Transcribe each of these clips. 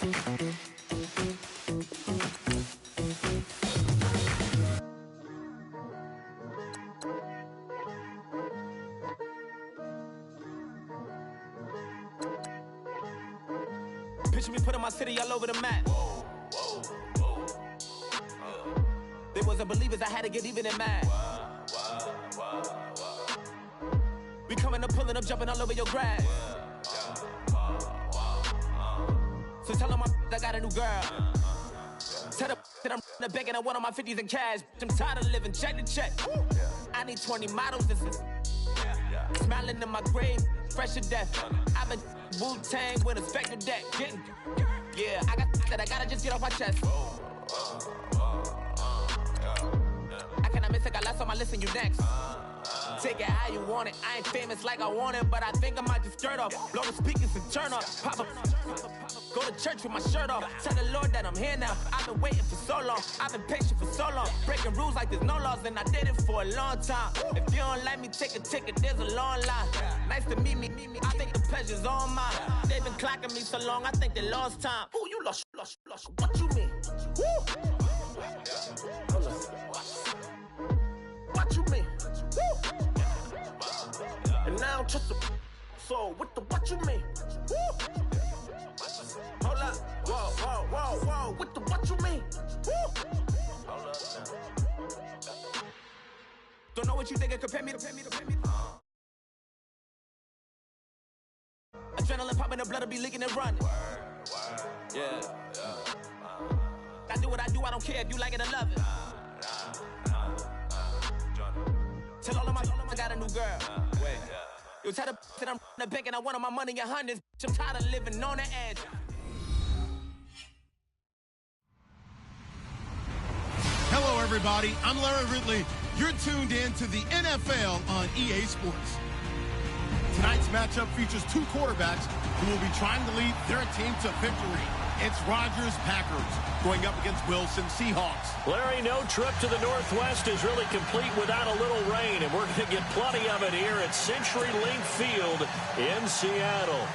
Picture me putting my city all over the map. They wasn't believers, I had to get even and mad. We coming up, pulling up, jumping all over your grass. So tell them I got a new girl. Tell them that I'm in the bank and I want all my 50s in cash. I'm tired of living check to check. I need 20 models, this is smiling in my grave, fresh to death. I've been Wu-Tang with a spectral deck. Yeah, I got that, I gotta just get off my chest. I cannot miss it, got last on my list and you next. Take it how you want it, I ain't famous like I want it, but I think I might just skirt off. Blow the speakers and turn up, pop up. Go to church with my shirt off. Tell the Lord that I'm here now. I've been waiting for so long. I've been patient for so long. Breaking rules like there's no laws, and I did it for a long time. If you don't like me, take a ticket. There's a long line. Nice to meet me. I think the pleasure's all mine. They've been clocking me so long, I think they lost time. Ooh, you lost. What you mean? Woo! What you mean? Woo! And now I don't trust the soul. What you mean? Woo! Hold up, whoa, what you mean? Woo! Hold up now. Don't know what you think, compare me to. Adrenaline popping, the blood will be leaking and running. Yeah. I do what I do, I don't care if you like it or love it. Tell all of my I got a new girl. Wait. You tell the that I'm in the bank and I want all my money in hundreds. I'm tired of living on the edge. Hello, everybody. I'm Larry Ridley. You're tuned in to the NFL on EA Sports. Tonight's matchup features two quarterbacks who will be trying to lead their team to victory. It's Rodgers Packers going up against Wilson Seahawks. Larry, no trip to the Northwest is really complete without a little rain, and we're going to get plenty of it here at CenturyLink Field in Seattle.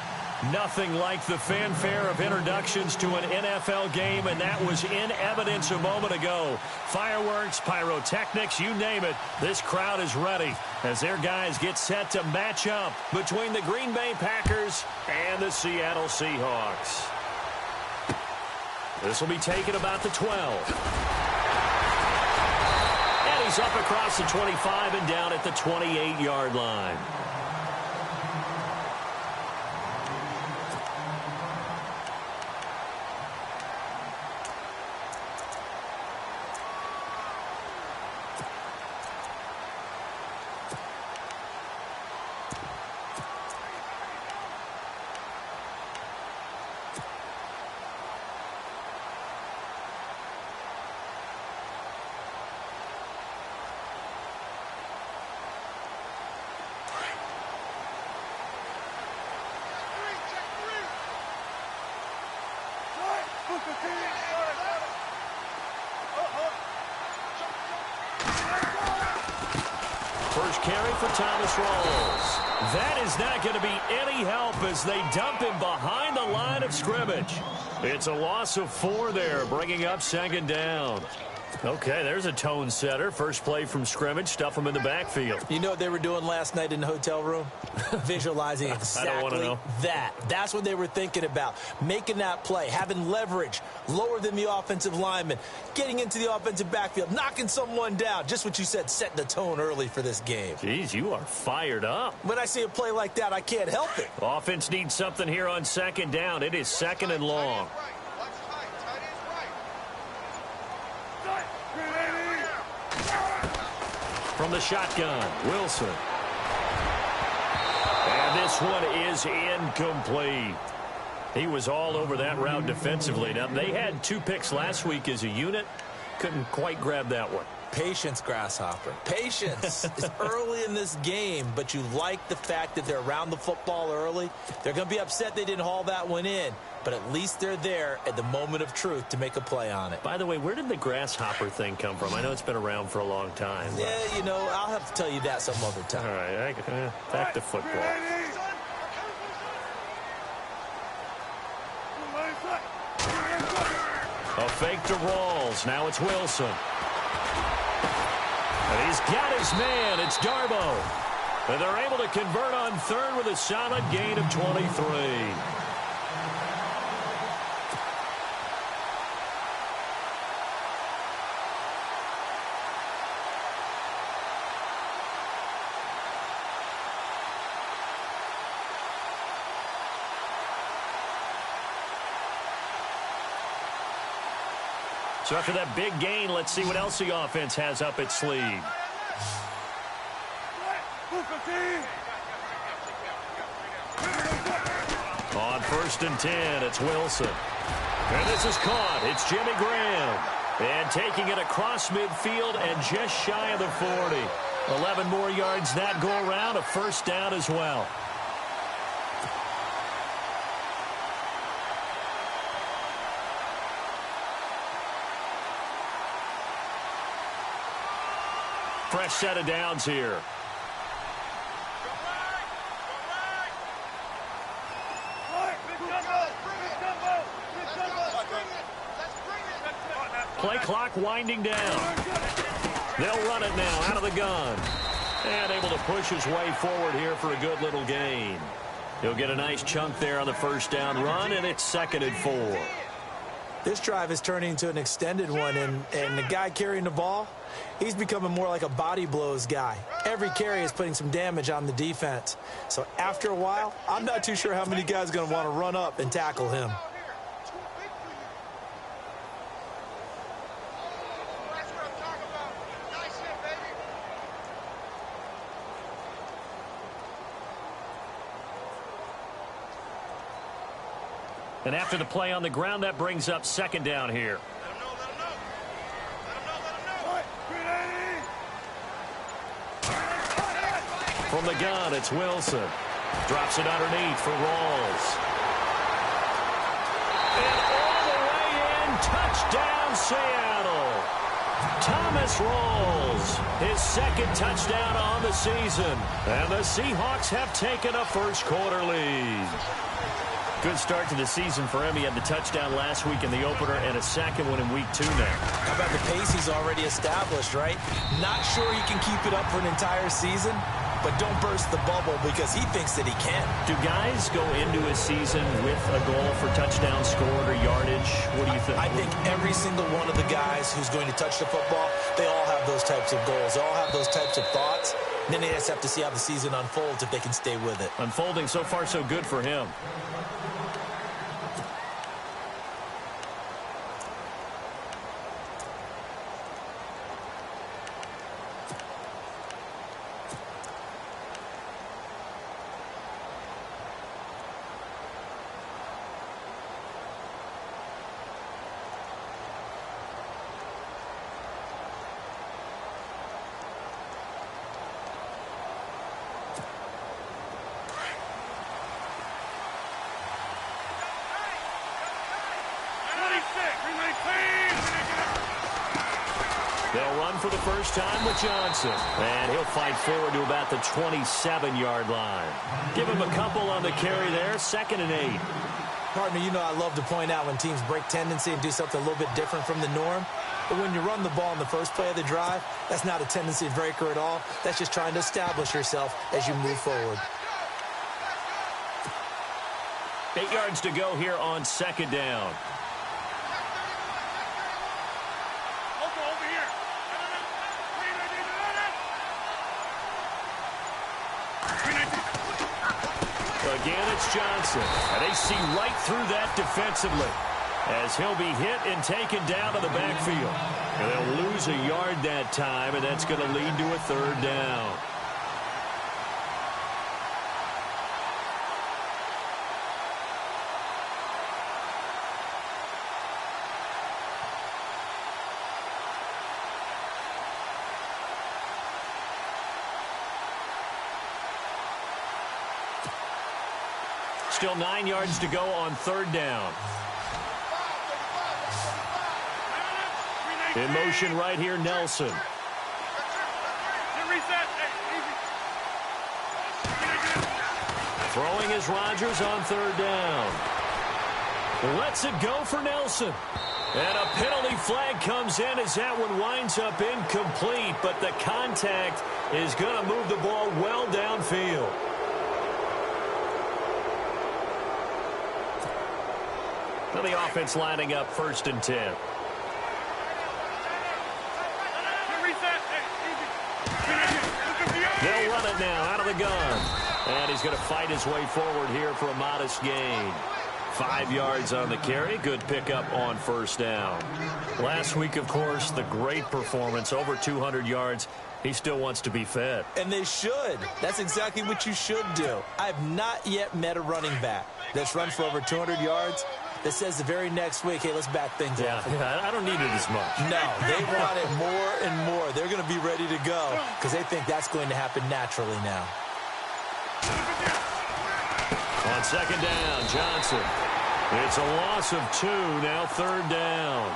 Nothing like the fanfare of introductions to an NFL game, and that was in evidence a moment ago. Fireworks, pyrotechnics, you name it. This crowd is ready as their guys get set to match up between the Green Bay Packers and the Seattle Seahawks. This will be taken about the 12. And he's up across the 25 and down at the 28-yard line. First carry for Thomas Rawls. That is not going to be any help as they dump him behind the line of scrimmage. It's a loss of 4 there, bringing up second down. Okay, there's a tone setter. First play from scrimmage, stuff him in the backfield. You know what they were doing last night in the hotel room? Visualizing exactly that. That's what they were thinking about. Making that play, having leverage, lower than the offensive lineman, getting into the offensive backfield, knocking someone down. Just what you said, setting the tone early for this game. Jeez, you are fired up. When I see a play like that, I can't help it. Offense needs something here on second down. It is second and long. From the shotgun, Wilson. And this one is incomplete. He was all over that route defensively. Now, they had 2 picks last week as a unit. Couldn't quite grab that one. Patience, Grasshopper. Patience is early in this game, but you like the fact that they're around the football early. They're going to be upset they didn't haul that one in, but at least they're there at the moment of truth to make a play on it. By the way, where did the grasshopper thing come from? I know it's been around for a long time. Yeah, you know, I'll have to tell you that some other time. All right, back to football. A fake to Rawls. Now it's Wilson. And he's got his man. It's Darbo. And they're able to convert on third with a solid gain of 23. So after that big gain, let's see what else the offense has up its sleeve. On 1st and 10, it's Wilson. And this is caught. It's Jimmy Graham. And taking it across midfield and just shy of the 40. 11 more yards that go around, a first down as well. Fresh set of downs here. Play clock winding down. They'll run it now out of the gun. And able to push his way forward here for a good little gain. He'll get a nice chunk there on the first down run, and it's 2nd and 4. This drive is turning into an extended one, and the guy carrying the ball, he's becoming more like a body blows guy. Every carry is putting some damage on the defense. So after a while, I'm not too sure how many guys are going to want to run up and tackle him. And after the play on the ground, that brings up 2nd down here. From the gun, it's Wilson. Drops it underneath for Rawls. And all the way in, touchdown Seattle. Thomas Rawls, his 2nd touchdown on the season. And the Seahawks have taken a first-quarter lead. Good start to the season for him. He had the touchdown last week in the opener and a 2nd one in week 2 now. How about the pace he's already established, right? Not sure he can keep it up for an entire season, but don't burst the bubble because he thinks that he can. Do guys go into a season with a goal for touchdown scored or yardage? What do you think? I think every single one of the guys who's going to touch the football, they all have those types of goals. They all have those types of thoughts. And then they just have to see how the season unfolds if they can stay with it. Unfolding so far so good for him. They'll run for the first time with Johnson. And he'll fight forward to about the 27-yard line. Give him a couple on the carry there. 2nd and 8. Partner, you know I love to point out when teams break tendency and do something a little bit different from the norm. But when you run the ball in the first play of the drive, that's not a tendency breaker at all. That's just trying to establish yourself as you move forward. 8 yards to go here on 2nd down. Again, it's Johnson. And they see right through that defensively as he'll be hit and taken down to the backfield. And they'll lose a yard that time, and that's going to lead to a 3rd down. Still 9 yards to go on 3rd down. In motion right here, Nelson. Throwing is Rodgers on 3rd down. Lets it go for Nelson. And a penalty flag comes in as that one winds up incomplete, but the contact is going to move the ball well downfield. So the offense lining up 1st and 10. They'll run it now out of the gun. And he's going to fight his way forward here for a modest gain. 5 yards on the carry. Good pickup on 1st down. Last week, of course, the great performance, over 200 yards. He still wants to be fed. And they should. That's exactly what you should do. I have not yet met a running back that's run for over 200 yards that says the very next week, hey, let's back things off. Yeah, I don't need it as much. No, they want it more and more. They're going to be ready to go because they think that's going to happen naturally now. On 2nd down, Johnson. It's a loss of 2, now 3rd down.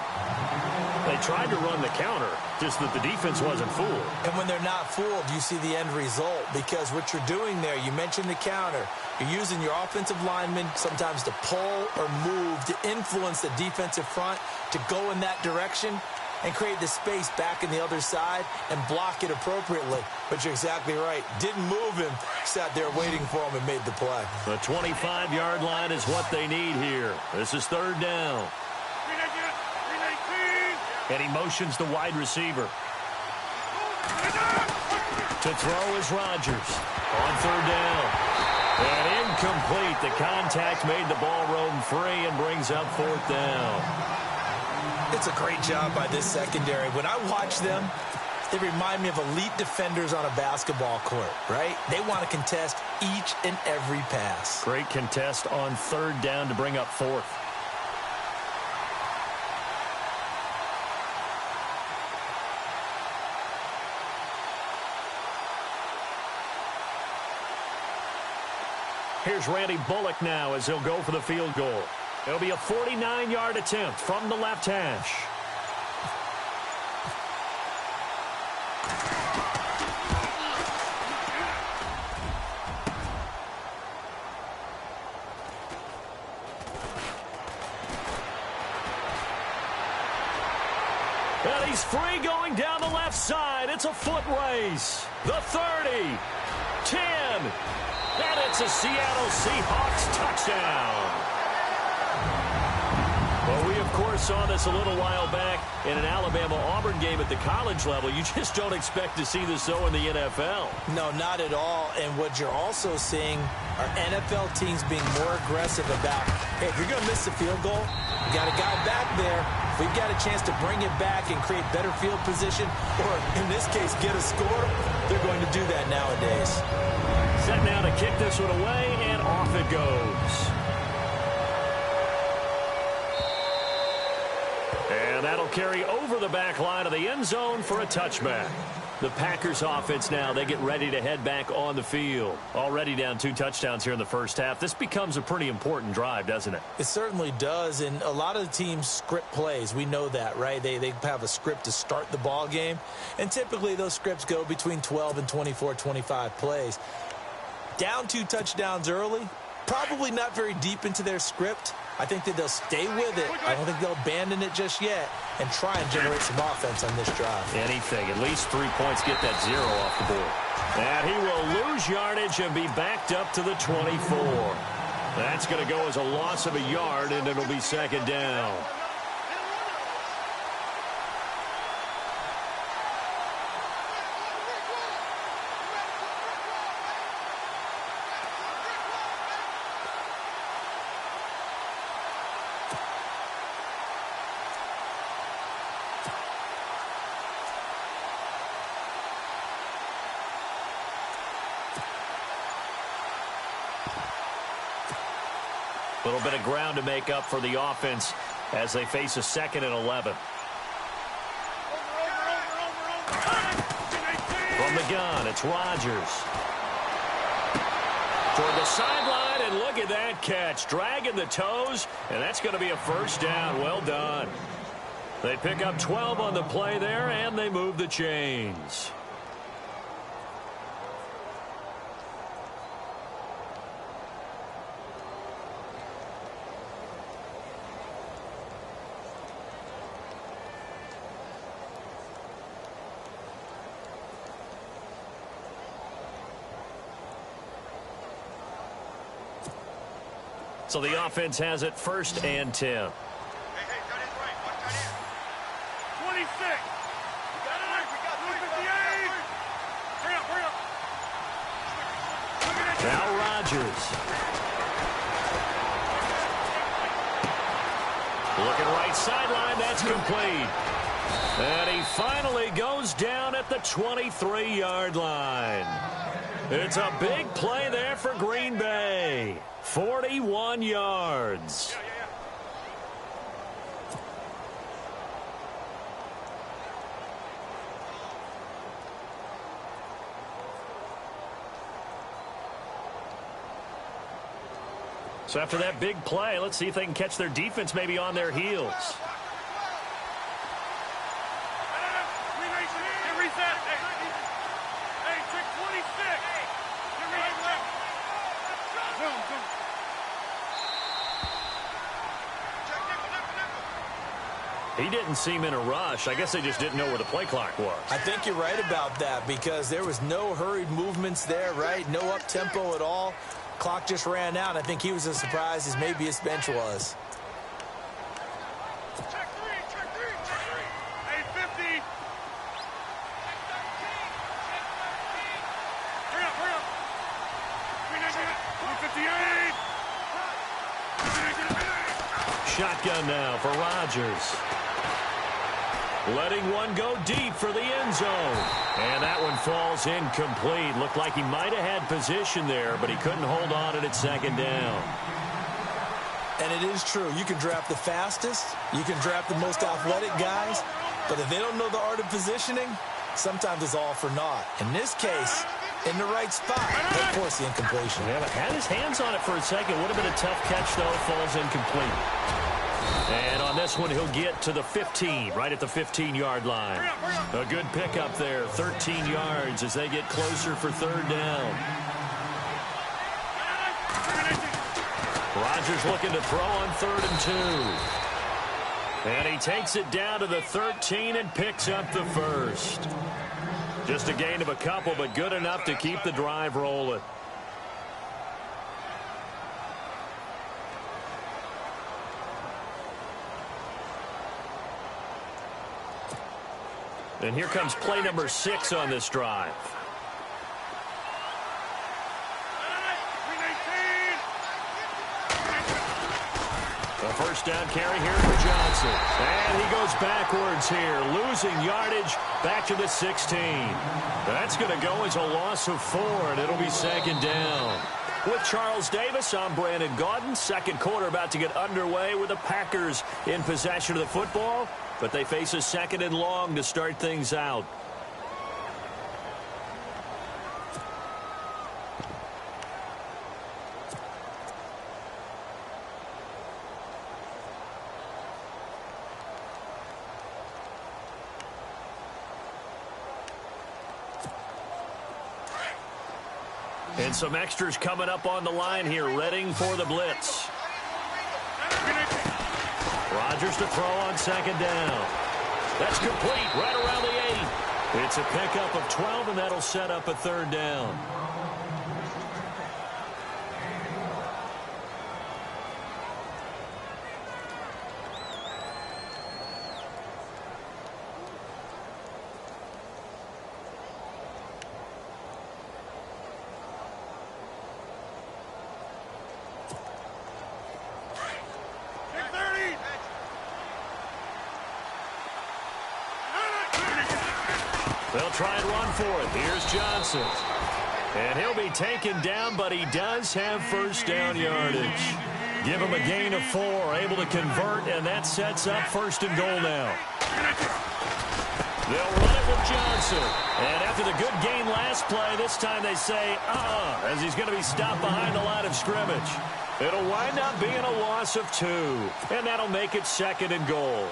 They tried to run the counter, just that the defense wasn't fooled. And when they're not fooled, you see the end result because what you're doing there, you mentioned the counter. You're using your offensive linemen sometimes to pull or move to influence the defensive front to go in that direction and create the space back in the other side and block it appropriately. But you're exactly right. Didn't move him. Sat there waiting for him and made the play. The 25-yard line is what they need here. This is 3rd down. And he motions the wide receiver. To throw is Rodgers. On 3rd down. And incomplete. The contact made the ball roam free and brings up 4th down. It's a great job by this secondary. When I watch them, they remind me of elite defenders on a basketball court, right? They want to contest each and every pass. Great contest on 3rd down to bring up 4th. Here's Randy Bullock now as he'll go for the field goal. It'll be a 49-yard attempt from the left hash. And he's free going down the left side. It's a foot race. The 30, 10, and it's a Seattle Seahawks touchdown. Well, we, of course, saw this a little while back in an Alabama-Auburn game at the college level. You just don't expect to see this so in the NFL. No, not at all. And what you're also seeing are NFL teams being more aggressive about, hey, if you're going to miss a field goal, you got a guy back there. If we've got a chance to bring it back and create better field position, or in this case, get a score, they're going to do that nowadays. Set now to kick this one away, and off it goes. And that'll carry over the back line of the end zone for a touchback. The Packers offense now, they get ready to head back on the field. Already down 2 touchdowns here in the first half. This becomes a pretty important drive, doesn't it? It certainly does, and a lot of the teams script plays. We know that, right? They have a script to start the ball game, and typically those scripts go between 12 and 24, 25 plays. Down 2 touchdowns early, probably not very deep into their script. I think that they'll stay with it. I don't think they'll abandon it just yet and try and generate some offense on this drive. Anything. At least 3 points, get that 0 off the board. And he will lose yardage and be backed up to the 24. That's going to go as a loss of a yard, and it'll be 2nd down. A little bit of ground to make up for the offense as they face a 2nd and 11. From the gun, it's Rodgers. Toward the sideline, and look at that catch. Dragging the toes, and that's going to be a 1st down. Well done. They pick up 12 on the play there, and they move the chains. So the offense has it 1st and 10. 26. Now Rodgers. Looking right sideline, that's complete. And he finally goes down at the 23-yard line. It's a big play there for Green Bay. 41 yards. So after that big play, let's see if they can catch their defense maybe on their heels. He didn't seem in a rush. I guess they just didn't know where the play clock was. I think you're right about that because there was no hurried movements there, right? No up-tempo at all. Clock just ran out. I think he was as surprised as maybe his bench was. Check three. 850. Hurry up. 358. Shotgun now for Rodgers. Letting one go deep for the end zone. And that one falls incomplete. Looked like he might have had position there, but he couldn't hold on at 2nd down. And it is true. You can draft the fastest. You can draft the most athletic guys. But if they don't know the art of positioning, sometimes it's all for naught. In this case, in the right spot, of course, the incompletion. Yeah, but had his hands on it for a second. Would have been a tough catch, though. Falls incomplete. And on this one, he'll get to the 15, right at the 15-yard line. A good pickup there, 13 yards as they get closer for 3rd down. Rodgers looking to throw on 3rd and 2. And he takes it down to the 13 and picks up the 1st. Just a gain of a couple, but good enough to keep the drive rolling. And here comes play number 6 on this drive. A 1st down carry here for Johnson. And he goes backwards here, losing yardage back to the 16. That's going to go as a loss of 4, and it'll be 2nd down. With Charles Davis, I'm Brandon Gaudin. 2nd quarter about to get underway with the Packers in possession of the football, but they face a 2nd and long to start things out. And some extras coming up on the line here, readying for the blitz. Rodgers to throw on 2nd down. That's complete right around the 8. It's a pickup of 12, and that'll set up a 3rd down. They'll try and run for it. Here's Johnson. And he'll be taken down, but he does have 1st down yardage. Give him a gain of 4, able to convert, and that sets up 1st and goal now. They'll run it with Johnson. And after the good gain last play, this time they say, as he's going to be stopped behind the line of scrimmage. It'll wind up being a loss of 2, and that'll make it 2nd and goal.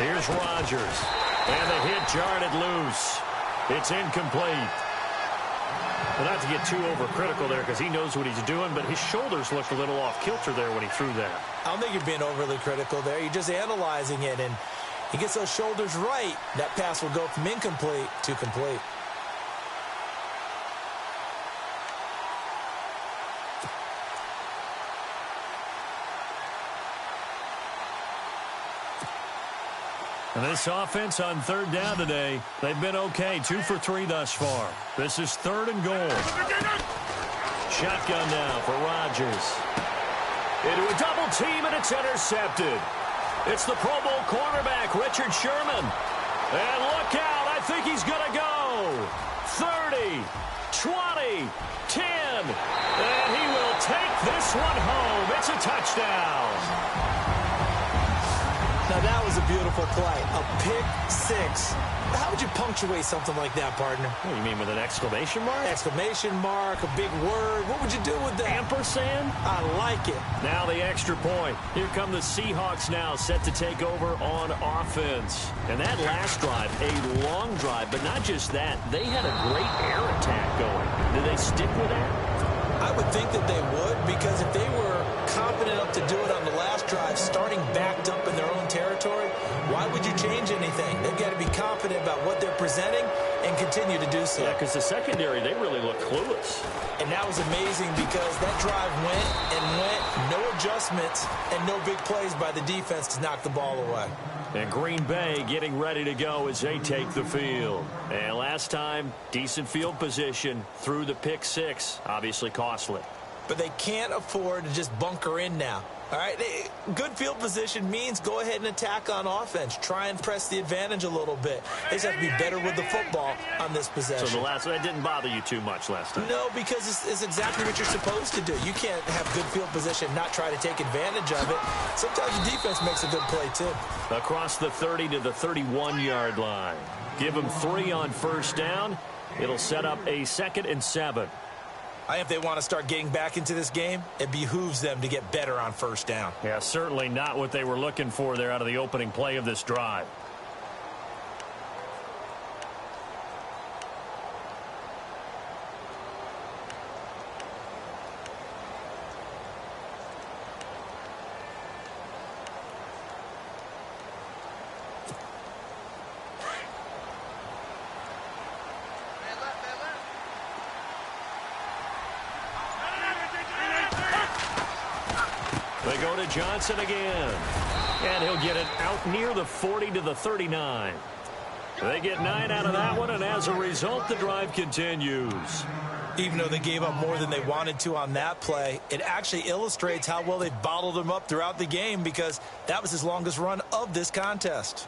Here's Rodgers. And the hit jarred it loose. It's incomplete. But not to get too overcritical there because he knows what he's doing, but his shoulders looked a little off kilter there when he threw that. I don't think you're being overly critical there. You're just analyzing it, and he gets those shoulders right. That pass will go from incomplete to complete. And this offense on third down today, they've been okay. 2 for 3 thus far. This is 3rd and goal. Shotgun now for Rodgers. Into a double team, and it's intercepted. It's the Pro Bowl cornerback, Richard Sherman. And look out, I think he's going to go. 30, 20, 10. And he will take this one home. It's a touchdown. Now, that was a beautiful play. A pick six. How would you punctuate something like that, partner? What do you mean, with an exclamation mark? Exclamation mark, a big word. What would you do with that? Ampersand? I like it. Now the extra point. Here come the Seahawks now, set to take over on offense. And that last drive, a long drive, but not just that. They had a great air attack going. Did they stick with that? I would think that they would, because if they were confident enough to do it on the last drive, starting backed up in their own territory, why would you change anything? They've got to be confident about what they're presenting and continue to do so. Yeah, because the secondary, they really look clueless. And that was amazing because that drive went and went, no adjustments, and no big plays by the defense to knock the ball away. And Green Bay getting ready to go as they take the field. And last time, decent field position through the pick six, obviously costly. But they can't afford to just bunker in now. All right, good field position means go ahead and attack on offense. Try and press the advantage a little bit. They just have to be better with the football on this possession. So that didn't bother you too much last time? No, because it's exactly what you're supposed to do. You can't have good field position, not try to take advantage of it. Sometimes the defense makes a good play, too. Across the 30 to the 31-yard line. Give them 3 on first down. It'll set up a 2nd and 7. If they want to start getting back into this game, it behooves them to get better on first down. Yeah, certainly not what they were looking for there out of the opening play of this drive. They go to Johnson again. And he'll get it out near the 40 to the 39. They get 9 out of that one, and as a result, the drive continues. Even though they gave up more than they wanted to on that play, it actually illustrates how well they bottled them up throughout the game, because that was his longest run of this contest.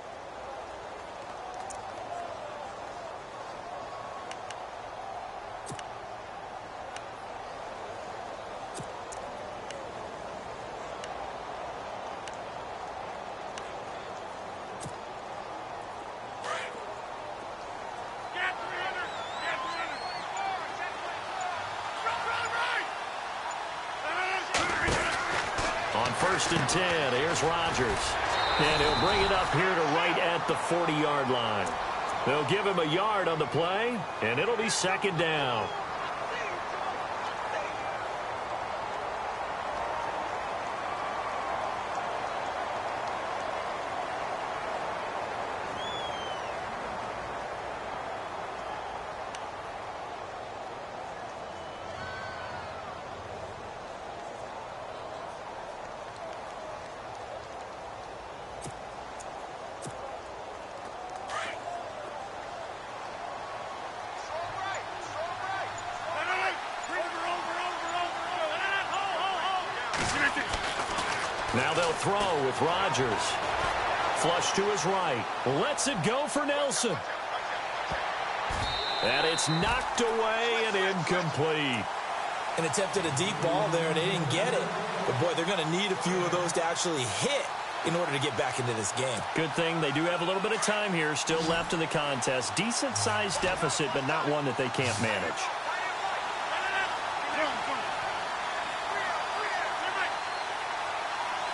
First and 10. Here's Rodgers. And he'll bring it up here to right at the 40-yard line. They'll give him a yard on the play, and it'll be 2nd down. Now they'll throw with Rodgers. Flush to his right. Lets it go for Nelson. And it's knocked away and incomplete. And attempted a deep ball there, and they didn't get it. But, boy, they're going to need a few of those to actually hit in order to get back into this game. Good thing they do have a little bit of time here still left in the contest. Decent-sized deficit, but not one that they can't manage.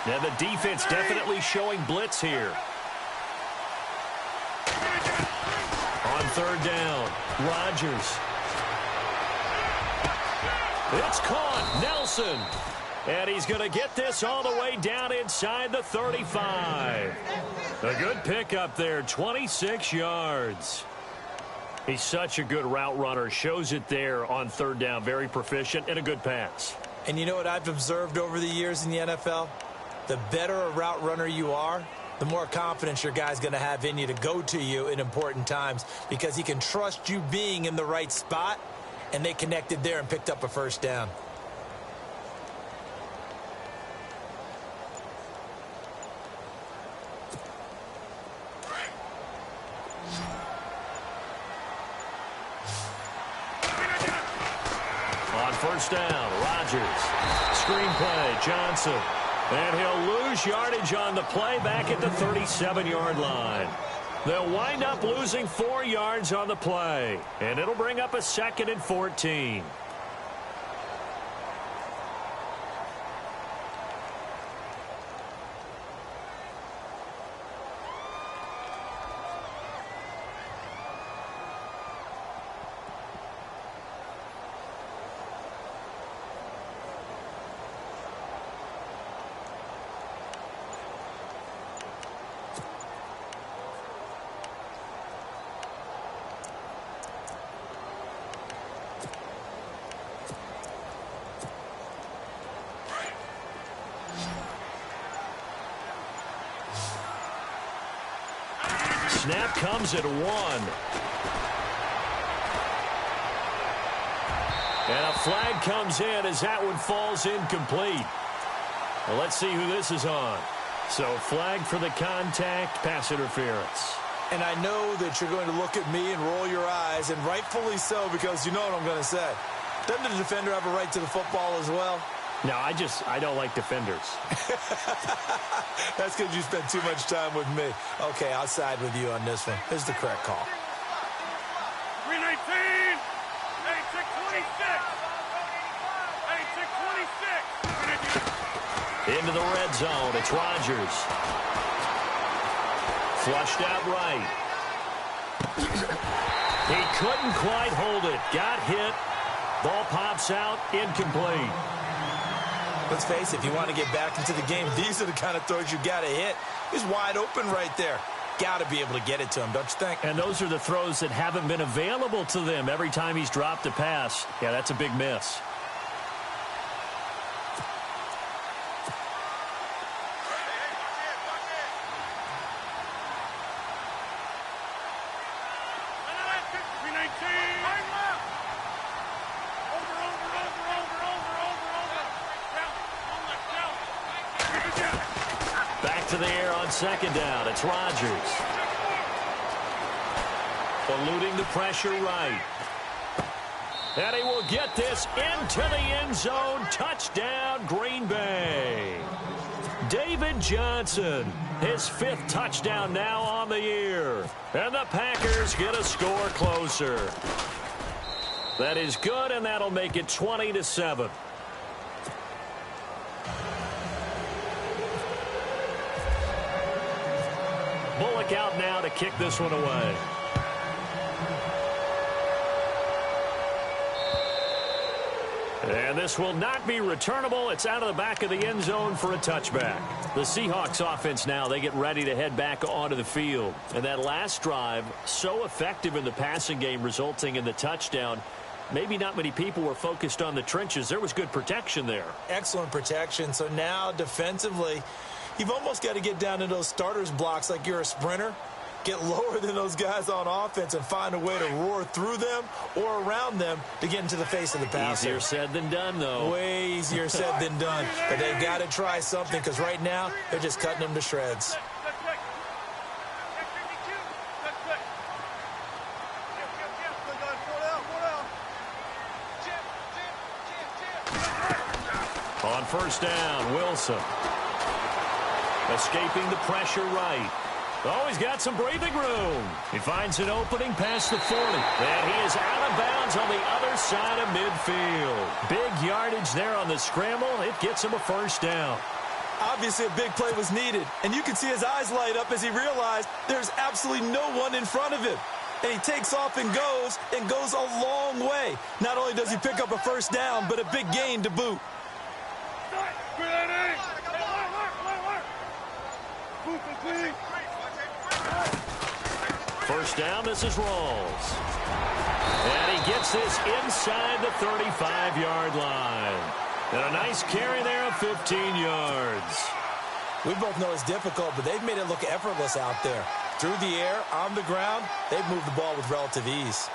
And the defense definitely showing blitz here. On third down, Rodgers. It's caught. Nelson. And he's going to get this all the way down inside the 35. A good pickup there, 26 yards. He's such a good route runner. Shows it there on third down. Very proficient and a good pass. And you know what I've observed over the years in the NFL? The better a route runner you are, the more confidence your guy's going to have in you to go to you in important times because he can trust you being in the right spot, and they connected there and picked up a first down. On first down, Rodgers. Screen play, Johnson. And he'll lose yardage on the play back at the 37-yard line. They'll wind up losing 4 yards on the play. And it'll bring up a 2nd and 14. Snap comes at 1. And a flag comes in as that one falls incomplete. Well, let's see who this is on. So flag for the contact, pass interference. And I know that you're going to look at me and roll your eyes, and rightfully so, because you know what I'm going to say. Doesn't the defender have a right to the football as well? No, I don't like defenders. That's because you spend too much time with me. Okay, I'll side with you on this one. This is the correct call. 319. 86-26. 86-26. Into the red zone. It's Rodgers. Flushed out right. He couldn't quite hold it. Got hit. Ball pops out. Incomplete. Let's face it, if you want to get back into the game, these are the kind of throws you got to hit. He's wide open right there. Got to be able to get it to him, don't you think? And those are the throws that haven't been available to them every time he's dropped a pass. Yeah, that's a big miss. To the air on second down. It's Rodgers. Eluding the pressure right. And he will get this into the end zone. Touchdown, Green Bay. David Johnson, his 5th touchdown now on the year. And the Packers get a score closer. That is good, and that'll make it 20-7. Bullock out now to kick this one away. And this will not be returnable. It's out of the back of the end zone for a touchback. The Seahawks offense now, they get ready to head back onto the field. And that last drive, so effective in the passing game, resulting in the touchdown. Maybe not many people were focused on the trenches. There was good protection there. Excellent protection. So now defensively, you've almost got to get down to those starters blocks like you're a sprinter. Get lower than those guys on offense and find a way to roar through them or around them to get into the face of the passer. Easier said than done, though. Way easier said than done. But they've got to try something because right now they're just cutting them to shreds. On first down, Wilson. Escaping the pressure right. Oh, he's got some breathing room. He finds an opening past the 40. And he is out of bounds on the other side of midfield. Big yardage there on the scramble. It gets him a first down. Obviously, a big play was needed. And you can see his eyes light up as he realized there's absolutely no one in front of him. and he takes off and goes a long way. Not only does he pick up a first down, but a big gain to boot. First down, this is Rawls. And he gets this inside the 35-yard line. And a nice carry there of 15 yards. We both know it's difficult, but they've made it look effortless out there. Through the air, on the ground, they've moved the ball with relative ease.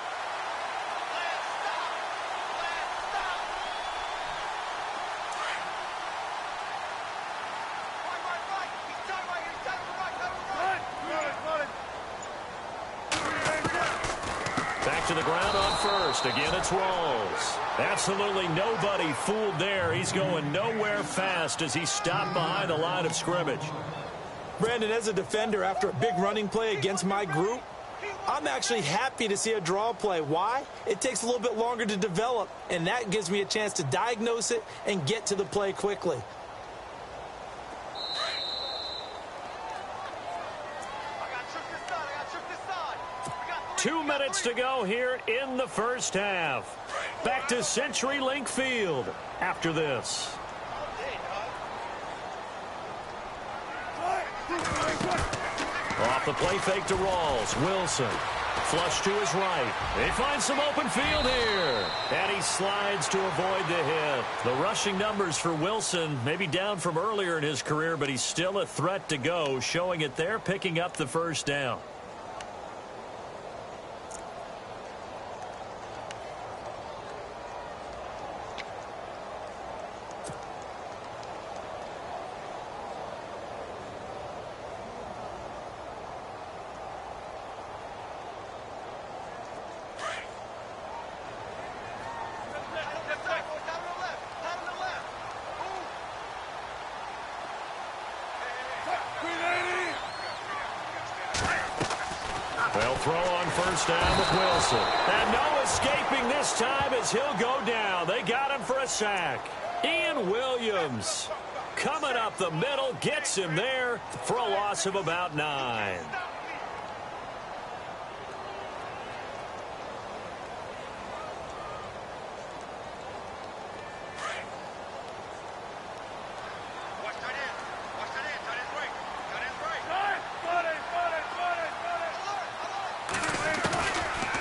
Back to the ground on first. Again, it's Rawls. Absolutely nobody fooled there. He's going nowhere fast as he stopped behind the line of scrimmage. Brandon, as a defender, after a big running play against my group, I'm actually happy to see a draw play. Why? It takes a little bit longer to develop, and that gives me a chance to diagnose it and get to the play quickly. 2 minutes to go here in the first half. Back to CenturyLink Field after this. Off the play fake to Rawls. Wilson. Flush to his right. He finds some open field here. And he slides to avoid the hit. The rushing numbers for Wilson maybe down from earlier in his career, but he's still a threat to go, showing it there, picking up the first down. They'll throw on first down with Wilson. And no escaping this time as he'll go down. They got him for a sack. Ian Williams coming up the middle, gets him there for a loss of about 9.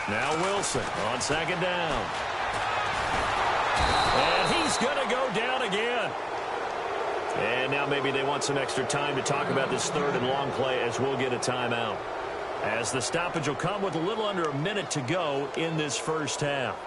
Now Wilson on second down. And he's going to go down again. And now maybe they want some extra time to talk about this third and long play as we'll get a timeout. As the stoppage will come with a little under a minute to go in this first half.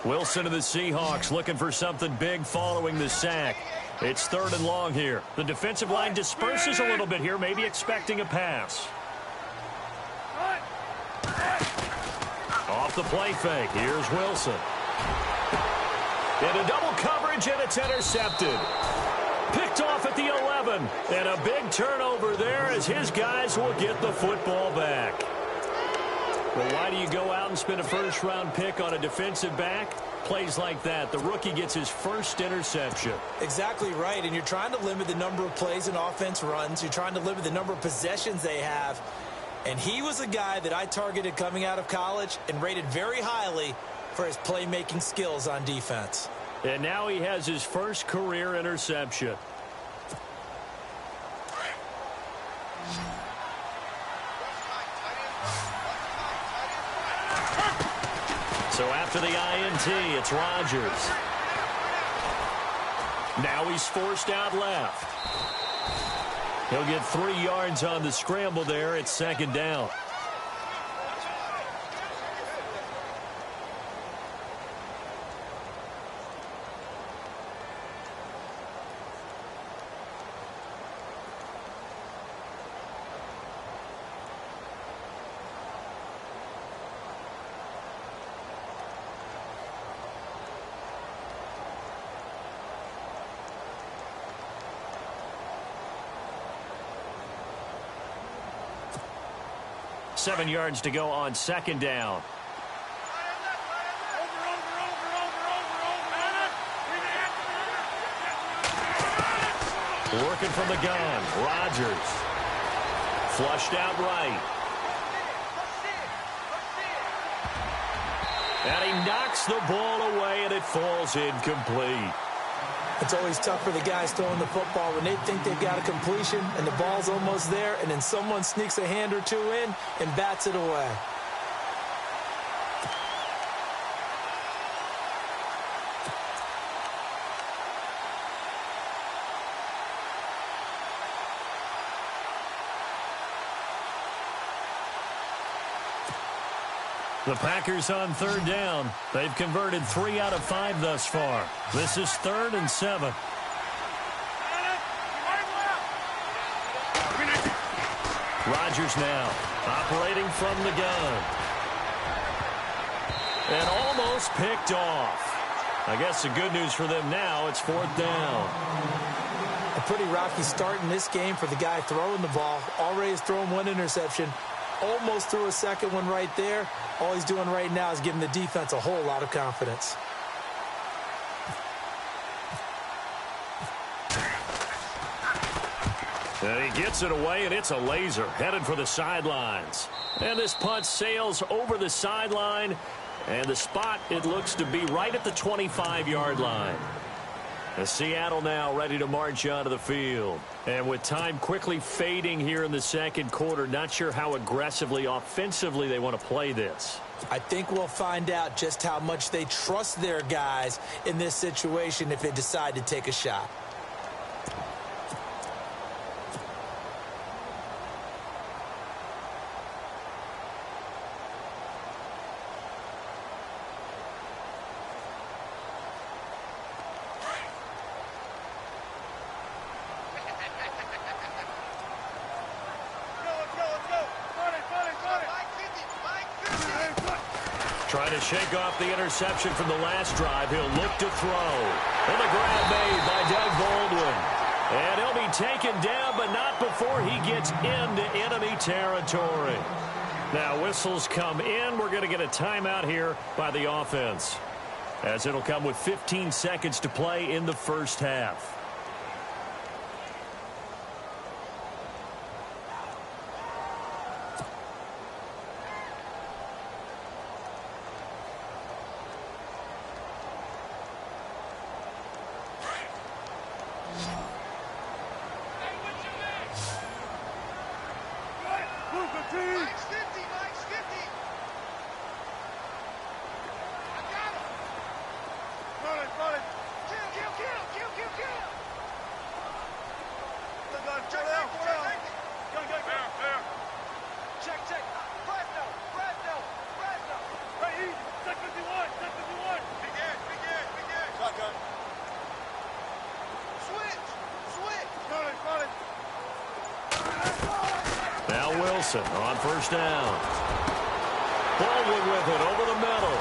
Wilson of the Seahawks looking for something big following the sack. It's third and long here. The defensive line disperses a little bit here, maybe expecting a pass. Off the play fake. Here's Wilson. Into double coverage, and it's intercepted. Picked off at the 11. And a big turnover there as his guys will get the football back. Well, why do you go out and spend a first-round pick on a defensive back? Plays like that. The rookie gets his first interception. Exactly right, and you're trying to limit the number of plays an offense runs. You're trying to limit the number of possessions they have. And he was a guy that I targeted coming out of college and rated very highly for his playmaking skills on defense. And now he has his first career interception. So after the INT, it's Rodgers. Now he's forced out left. He'll get 3 yards on the scramble there. It's second down. Seven yards to go on second down. Working from the gun. Rodgers. Flushed out right. And he knocks the ball away, and it falls incomplete. It's always tough for the guys throwing the football when they think they've got a completion and the ball's almost there, and then someone sneaks a hand or two in and bats it away. The Packers on third down. They've converted 3 out of 5 thus far. This is 3rd and 7. Rodgers now operating from the gun. And almost picked off. I guess the good news for them now, it's 4th down. A pretty rocky start in this game for the guy throwing the ball. Already has thrown 1 interception. Almost threw a second one right there. All he's doing right now is giving the defense a whole lot of confidence. And he gets it away, and it's a laser headed for the sidelines. And this punt sails over the sideline, and the spot, it looks to be right at the 25-yard line. And Seattle now ready to march onto the field. And with time quickly fading here in the second quarter, not sure how aggressively, offensively they want to play this. I think we'll find out just how much they trust their guys in this situation if they decide to take a shot. Trying to shake off the interception from the last drive. He'll look to throw. And the grab made by Doug Baldwin. And he'll be taken down, but not before he gets into enemy territory. Now whistles come in. We're going to get a timeout here by the offense, as it'll come with 15 seconds to play in the first half. On first down. Baldwin with it over the middle.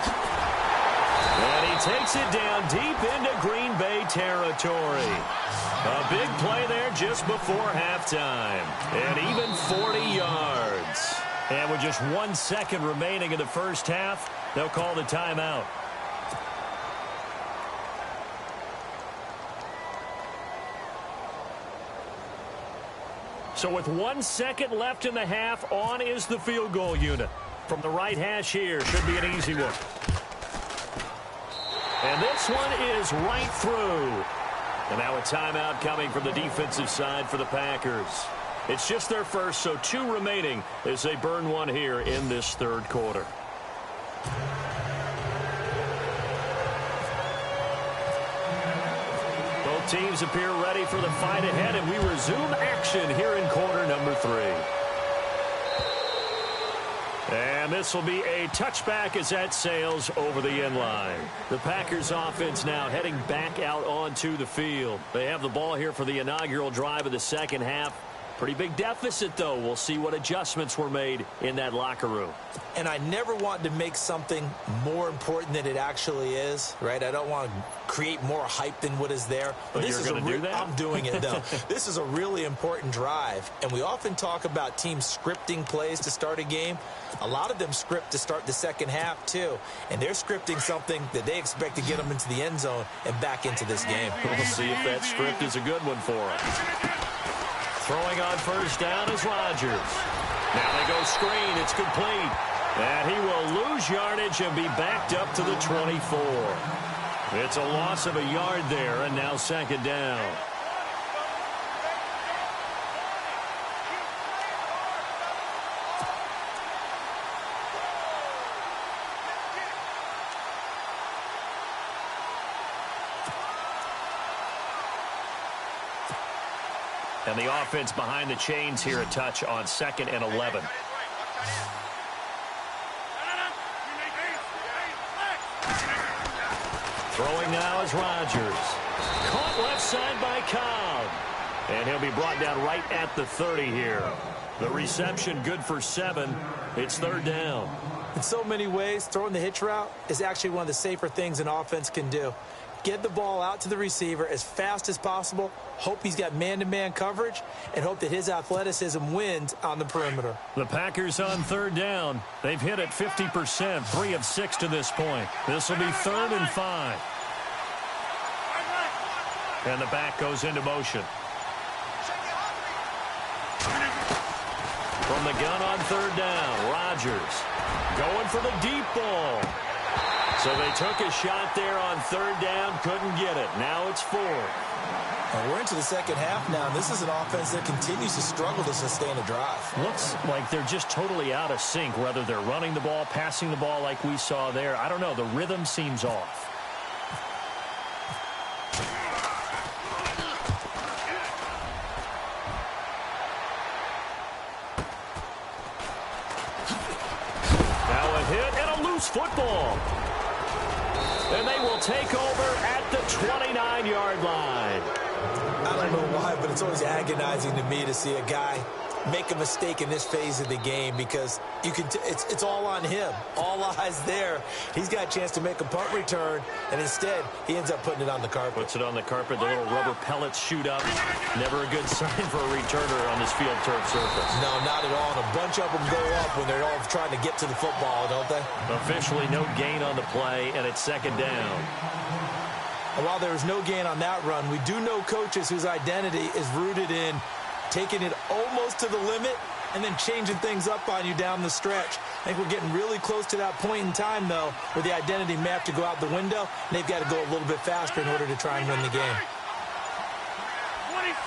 And he takes it down deep into Green Bay territory. A big play there just before halftime. And even 40 yards. And with just 1 second remaining in the first half, they'll call the timeout. So with 1 second left in the half, on is the field goal unit. From the right hash here, should be an easy one. And this one is right through. And now a timeout coming from the defensive side for the Packers. It's just their first, so 2 remaining as they burn one here in this third quarter. Both teams appear ready for the fight ahead, and we resume action here in quarter number 3. And this will be a touchback as that sails over the end line. The Packers offense now heading back out onto the field. They have the ball here for the inaugural drive of the second half. Pretty big deficit, though. We'll see what adjustments were made in that locker room. And I never want to make something more important than it actually is, right? I don't want to create more hype than what is there. But this is going to do that? I'm doing it, though. This is a really important drive, and we often talk about teams scripting plays to start a game. A lot of them script to start the second half, too, and they're scripting something that they expect to get them into the end zone and back into this game. We'll see if that script is a good one for them. Throwing on first down is Rodgers. Now they go screen. It's complete. And he will lose yardage and be backed up to the 24. It's a loss of a yard there, and now second down. And the offense behind the chains here a touch on 2nd and 11. Throwing now is Rodgers. Caught left side by Cobb. And he'll be brought down right at the 30 here. The reception good for 7. It's third down. In so many ways, throwing the hitch route is actually one of the safer things an offense can do. Get the ball out to the receiver as fast as possible, hope he's got man-to-man coverage, and hope that his athleticism wins on the perimeter. The Packers on third down. They've hit it 50%, 3 of 6 to this point. This will be 3rd and 5. And the back goes into motion. From the gun on third down, Rodgers going for the deep ball. So they took a shot there on third down, couldn't get it. Now it's 4. And we're into the second half now, and this is an offense that continues to struggle to sustain a drive. Looks like they're just totally out of sync, whether they're running the ball, passing the ball like we saw there. I don't know. The rhythm seems off. Now a hit and a loose football. And they will take over at the 29-yard line. I don't know why, but it's always agonizing to me to see a guy make a mistake in this phase of the game because you can it's all on him. All eyes there. He's got a chance to make a punt return, and instead he ends up putting it on the carpet. Puts it on the carpet. The little rubber pellets shoot up. Never a good sign for a returner on this field turf surface. No, not at all. And a bunch of them go up when they're all trying to get to the football, don't they? Officially no gain on the play, and it's second down. And while there was no gain on that run, we do know coaches whose identity is rooted in taking it almost to the limit and then changing things up on you down the stretch. I think we're getting really close to that point in time, though, where the identity may have to go out the window, and they've got to go a little bit faster in order to try and win the game. 26.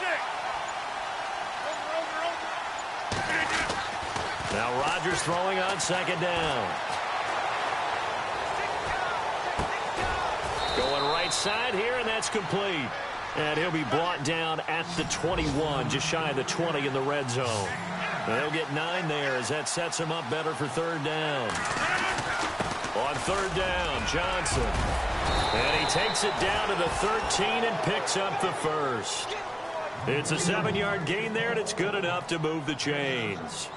Now Rodgers throwing on second down. Going right side here, and that's complete. And he'll be brought down at the 21, just shy of the 20 in the red zone. And they'll get 9 there as that sets him up better for third down. On third down, Johnson. And he takes it down to the 13 and picks up the first. It's a 7-yard gain there, and it's good enough to move the chains.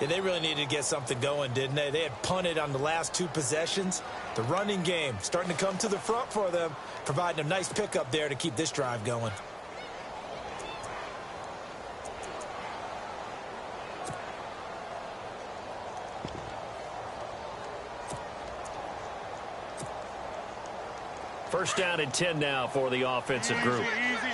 Yeah, they really needed to get something going, didn't they? They had punted on the last 2 possessions. The running game starting to come to the front for them, providing a nice pickup there to keep this drive going. First down and 10 now for the offensive group. Easy.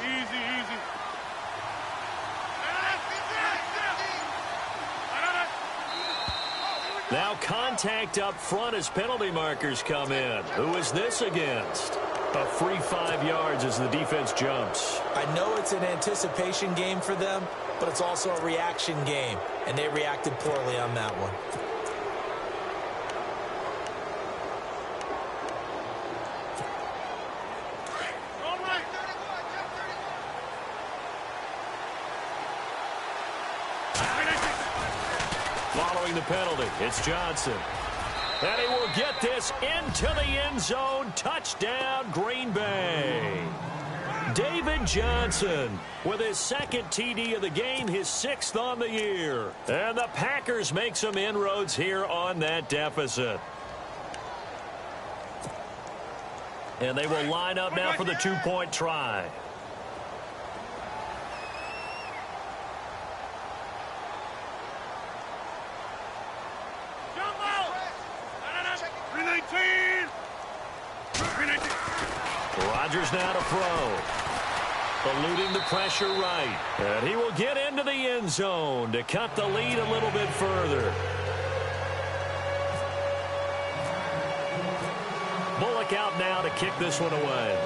Now contact up front as penalty markers come in. Who is this against? A free 5 yards as the defense jumps. I know it's an anticipation game for them, but it's also a reaction game, and they reacted poorly on that one. Following the penalty, it's Johnson. And he will get this into the end zone. Touchdown, Green Bay. David Johnson with his second TD of the game, his 6th on the year. And the Packers make some inroads here on that deficit. And they will line up now for the 2-point try. Rodgers now to throw. Eluding the pressure right. And he will get into the end zone to cut the lead a little bit further. Bullock out now to kick this one away.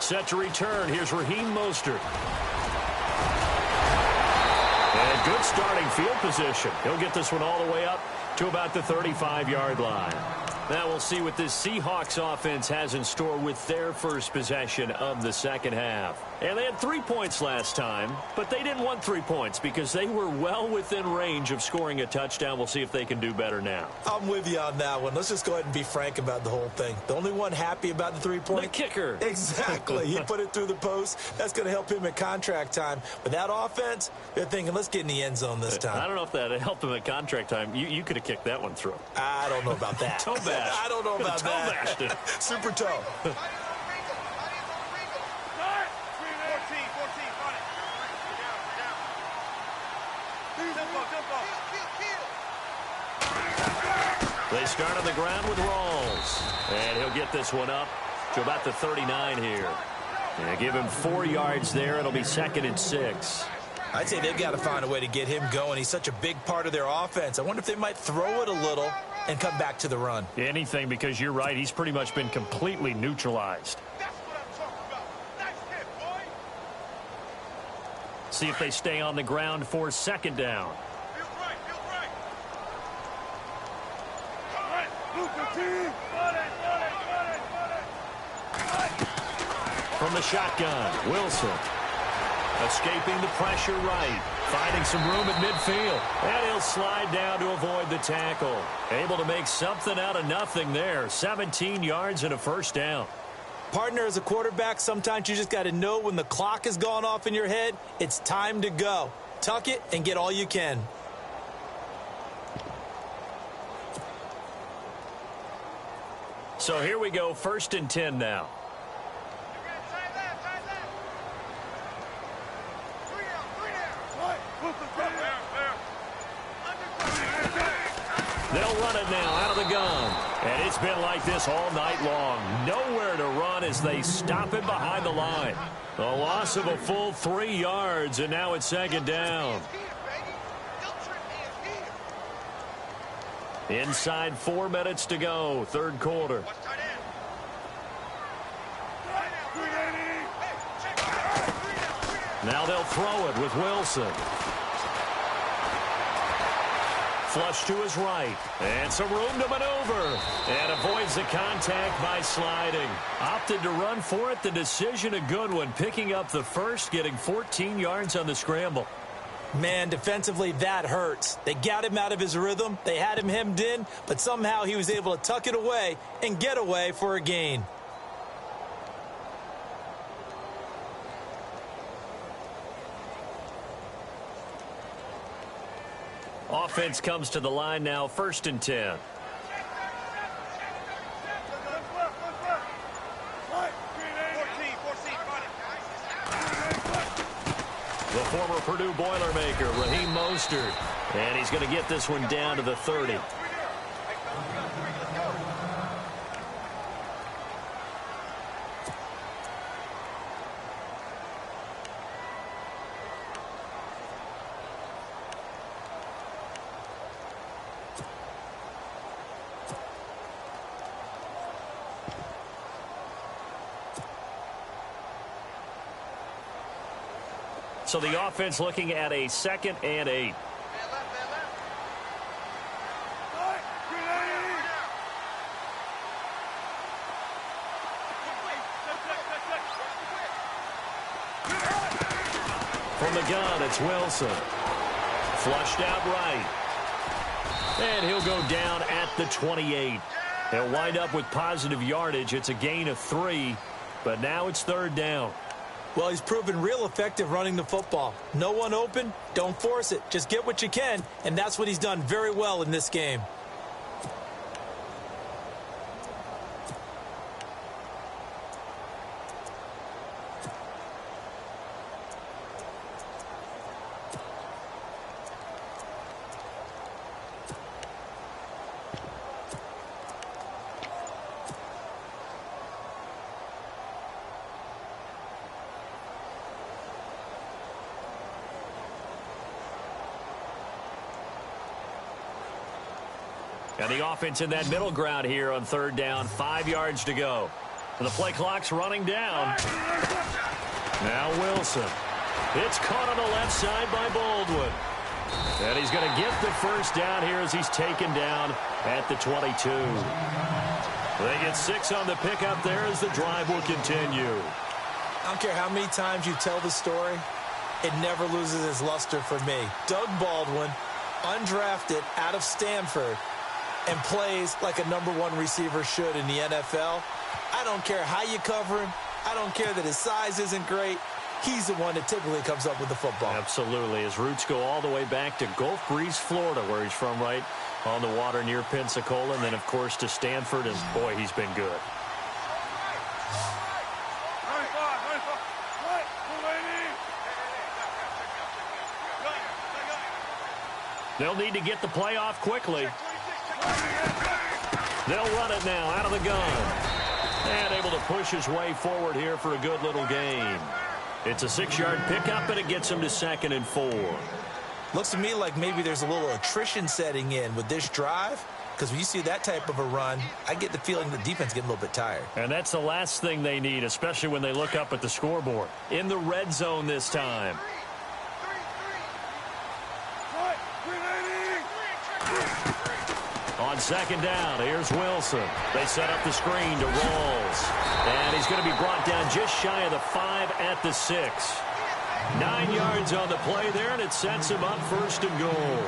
Set to return. Here's Raheem Mostert. And good starting field position. He'll get this one all the way up to about the 35-yard line. Now we'll see what this Seahawks offense has in store with their first possession of the second half. And they had 3 points last time, but they didn't want 3 points because they were well within range of scoring a touchdown. We'll see if they can do better now. I'm with you on that one. Let's just go ahead and be frank about the whole thing. The only one happy about the 3-point? The kicker. Exactly. He put it through the post. That's going to help him at contract time. But that offense, they're thinking, let's get in the end zone this time. I don't know if that helped him at contract time. You could have kicked that one through. I don't know about that. Toe bash. I don't know about that. Bashed it. Super toe. They start on the ground with Rawls. And he'll get this one up to about the 39 here. And give him 4 yards there. It'll be 2nd and 6. I'd say they've got to find a way to get him going. He's such a big part of their offense. I wonder if they might throw it a little and come back to the run. Anything, because you're right. He's pretty much been completely neutralized. That's what I'm talking about. Nice hit, boy. See if they stay on the ground for 2nd down. Feel right, feel right. All right, move the team. From the shotgun, Wilson. Escaping the pressure right. Finding some room at midfield. And he'll slide down to avoid the tackle. Able to make something out of nothing there. 17 yards and a 1st down. Partner, as a quarterback, sometimes you just got to know when the clock has gone off in your head, it's time to go. Tuck it and get all you can. So here we go, 1st and 10 now. They'll run it now out of the gun. And it's been like this all night long. Nowhere to run as they stop it behind the line. A loss of a full 3 yards, and now it's 2nd down. Inside 4 minutes to go, 3rd quarter. Now they'll throw it with Wilson. Flush to his right. And some room to maneuver. And avoids the contact by sliding. Opted to run for it. The decision a good one. Picking up the first, getting 14 yards on the scramble. Man, defensively, that hurts. They got him out of his rhythm. They had him hemmed in, but somehow he was able to tuck it away and get away for a gain. Offense comes to the line now, 1st and 10. The former Purdue Boilermaker, Raheem Mostert. And he's going to get this one down to the 30. So the offense looking at a 2nd and 8. From the gun, it's Wilson. Flushed out right. And he'll go down at the 28. He'll wind up with positive yardage. It's a gain of 3, but now it's 3rd down. Well, he's proven real effective running the football. No one open, don't force it. Just get what you can, and that's what he's done very well in this game. And the offense in that middle ground here on 3rd down, 5 yards to go. And the play clock's running down. Now Wilson. It's caught on the left side by Baldwin. And he's going to get the 1st down here as he's taken down at the 22. They get 6 on the pickup there as the drive will continue. I don't care how many times you tell the story, it never loses its luster for me. Doug Baldwin, undrafted out of Stanford, and plays like a #1 receiver should in the NFL. I don't care how you cover him. I don't care that his size isn't great. He's the one that typically comes up with the football. Absolutely. His roots go all the way back to Gulf Breeze, Florida, where he's from, right on the water near Pensacola, and then, of course, to Stanford, and, boy, he's been good. They'll need to get the play off quickly. They'll run it now out of the gun. And able to push his way forward here for a good little gain. It's a 6-yard pickup, and it gets him to 2nd and 4. Looks to me like maybe there's a little attrition setting in with this drive, because when you see that type of a run, I get the feeling the defense getting a little bit tired. And that's the last thing they need, especially when they look up at the scoreboard. In the red zone this time. On 2nd down, here's Wilson. They set up the screen to Rawls. And he's going to be brought down just shy of the 5 at the 6. 9 yards on the play there, and it sets him up 1st and goal.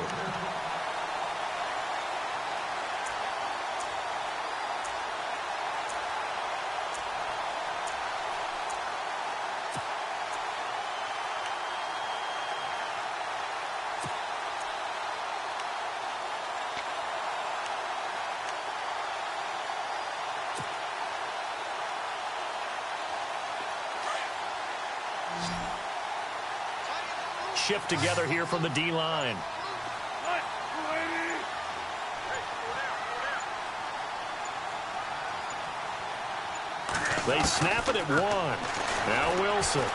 Shift together here from the D-line. They snap it at 1. Now Wilson.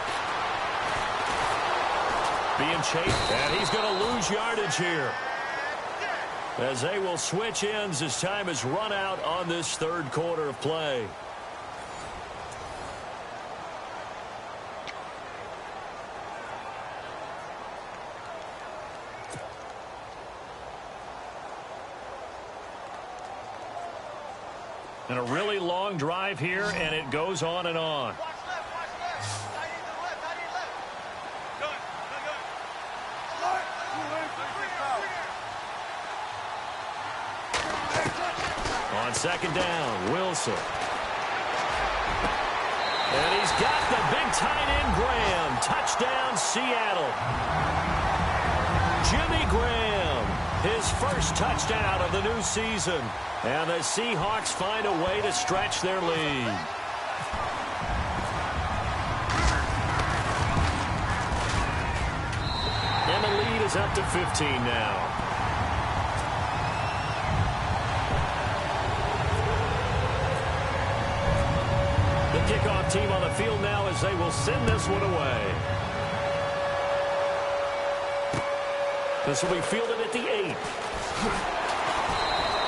Being chased, and he's going to lose yardage here. As they will switch ends as time is run out on this 3rd quarter of play. And a really long drive here, and it goes on and on. On 2nd down, Wilson. And he's got the big tight end, Graham. Touchdown, Seattle. Jimmy Graham, his 1st touchdown of the new season. And the Seahawks find a way to stretch their lead. And the lead is up to 15 now. The kickoff team on the field now as they will send this one away. This will be fielded at the 8.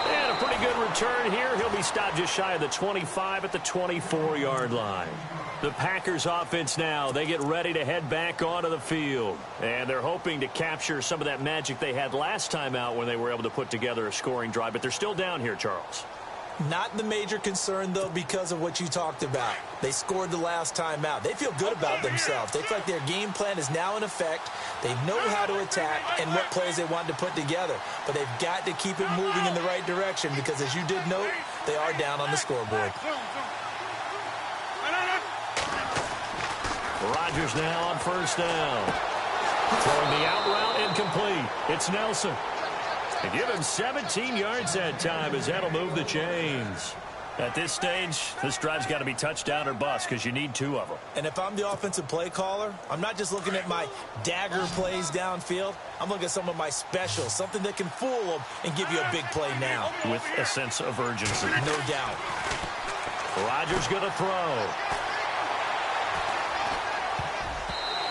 And a pretty good return here. He'll be stopped just shy of the 25 at the 24-yard line. The Packers offense now, they get ready to head back onto the field. And they're hoping to capture some of that magic they had last time out when they were able to put together a scoring drive. But they're still down here, Charles. Not the major concern, though, because of what you talked about. They scored the last time out. They feel good about themselves. They feel like their game plan is now in effect. They know how to attack and what plays they want to put together. But they've got to keep it moving in the right direction because, as you did note, they are down on the scoreboard. Rodgers now on first down. Throwing the out route incomplete. It's Nelson. They give him 17 yards that time as that'll move the chains. At this stage, this drive's got to be touchdown or bust because you need 2 of them. And if I'm the offensive play caller, I'm not just looking at my dagger plays downfield. I'm looking at some of my specials, something that can fool them and give you a big play now. With a sense of urgency. No doubt. Rodgers going to throw.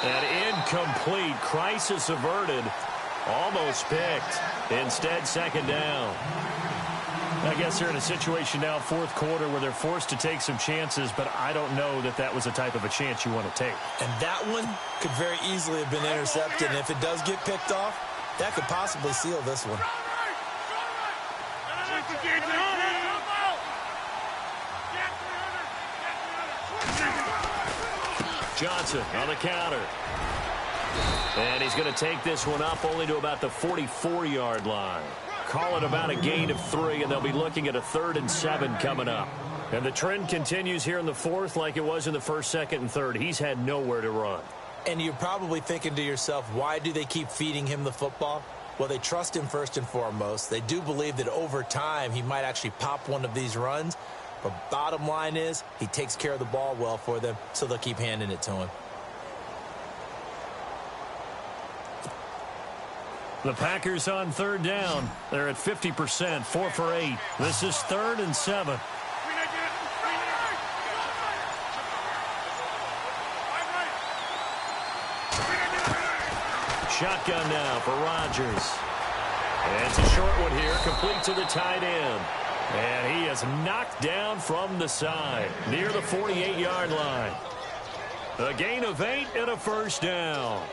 And incomplete. Crisis averted. Almost picked. Instead, second down. I guess they're in a situation now, fourth quarter, where they're forced to take some chances, but I don't know that that was the type of a chance you want to take. And that one could very easily have been intercepted. And if it does get picked off, that could possibly seal this one. Johnson on the counter. And he's going to take this one up only to about the 44-yard line. Call it about a gain of 3, and they'll be looking at a 3rd and 7 coming up. And the trend continues here in the fourth like it was in the first, second, and third. He's had nowhere to run. And you're probably thinking to yourself, why do they keep feeding him the football? Well, they trust him first and foremost. They do believe that over time he might actually pop one of these runs. But bottom line is he takes care of the ball well for them, so they'll keep handing it to him. The Packers on 3rd down. They're at 50%, 4 for 8. This is 3rd and 7. Shotgun now for Rodgers. And it's a short one here, complete to the tight end. And he is knocked down from the side, near the 48-yard line. A gain of 8 and a first down.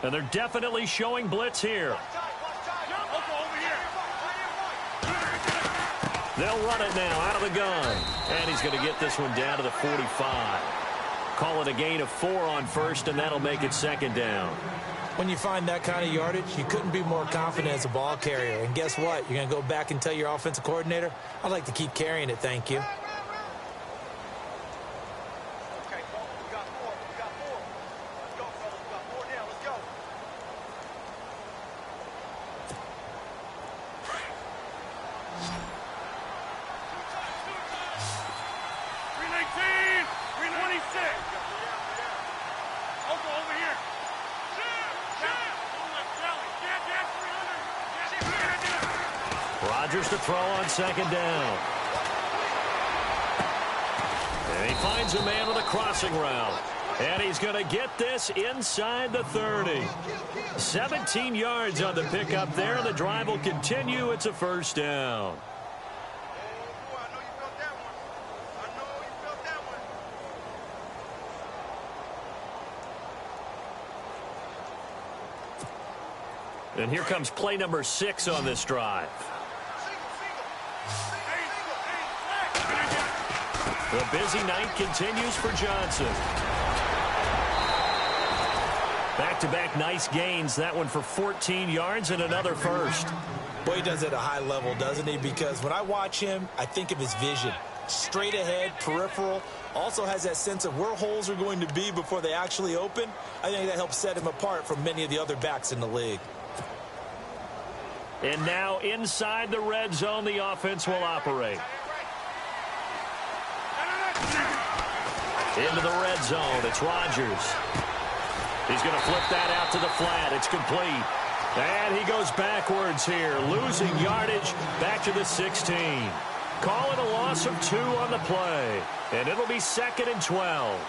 And they're definitely showing blitz here. They'll run it now out of the gun. And he's going to get this one down to the 45. Call it a gain of 4 on first, and that'll make it 2nd down. When you find that kind of yardage, you couldn't be more confident as a ball carrier. And guess what? You're going to go back and tell your offensive coordinator, I'd like to keep carrying it, thank you. Rodgers to throw on 2nd down. And he finds a man with a crossing route. And he's going to get this inside the 30. 17 yards on the pickup there. The drive will continue. It's a first down. And here comes play number 6 on this drive. The busy night continues for Johnson. Back-to-back nice gains. That one for 14 yards and another first. Boy, he does it at a high level, doesn't he? Because when I watch him, I think of his vision. Straight ahead, peripheral. Also has that sense of where holes are going to be before they actually open. I think that helps set him apart from many of the other backs in the league. And now inside the red zone, the offense will operate. Into the red zone, it's Rodgers. He's going to flip that out to the flat. It's complete. And he goes backwards here, losing yardage back to the 16. Call it a loss of 2 on the play. And it'll be 2nd and 12.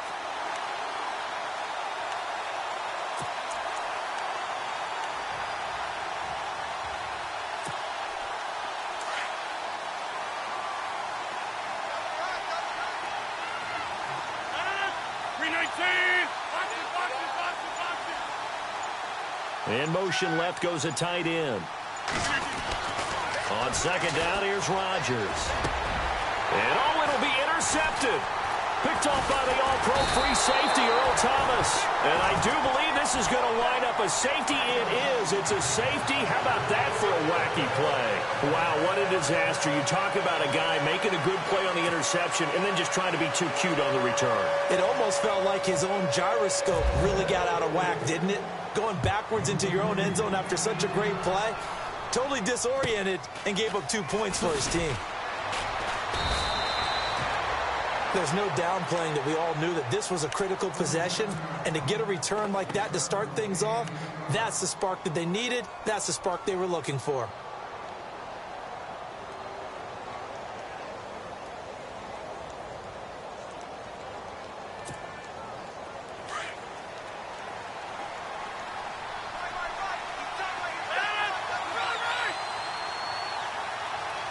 In motion left goes a tight end. On second down, here's Rodgers. And it'll be intercepted. Picked off by the all-pro free safety, Earl Thomas. And I do believe this is going to wind up a safety. It is. It's a safety. How about that for a wacky play? Wow, what a disaster. You talk about a guy making a good play on the interception and then just trying to be too cute on the return. It almost felt like his own gyroscope really got out of whack, didn't it? Going backwards into your own end zone after such a great play. Totally disoriented and gave up 2 points for his team. There's no downplaying that we all knew that this was a critical possession, and to get a return like that to start things off, that's the spark that they needed. That's the spark they were looking for.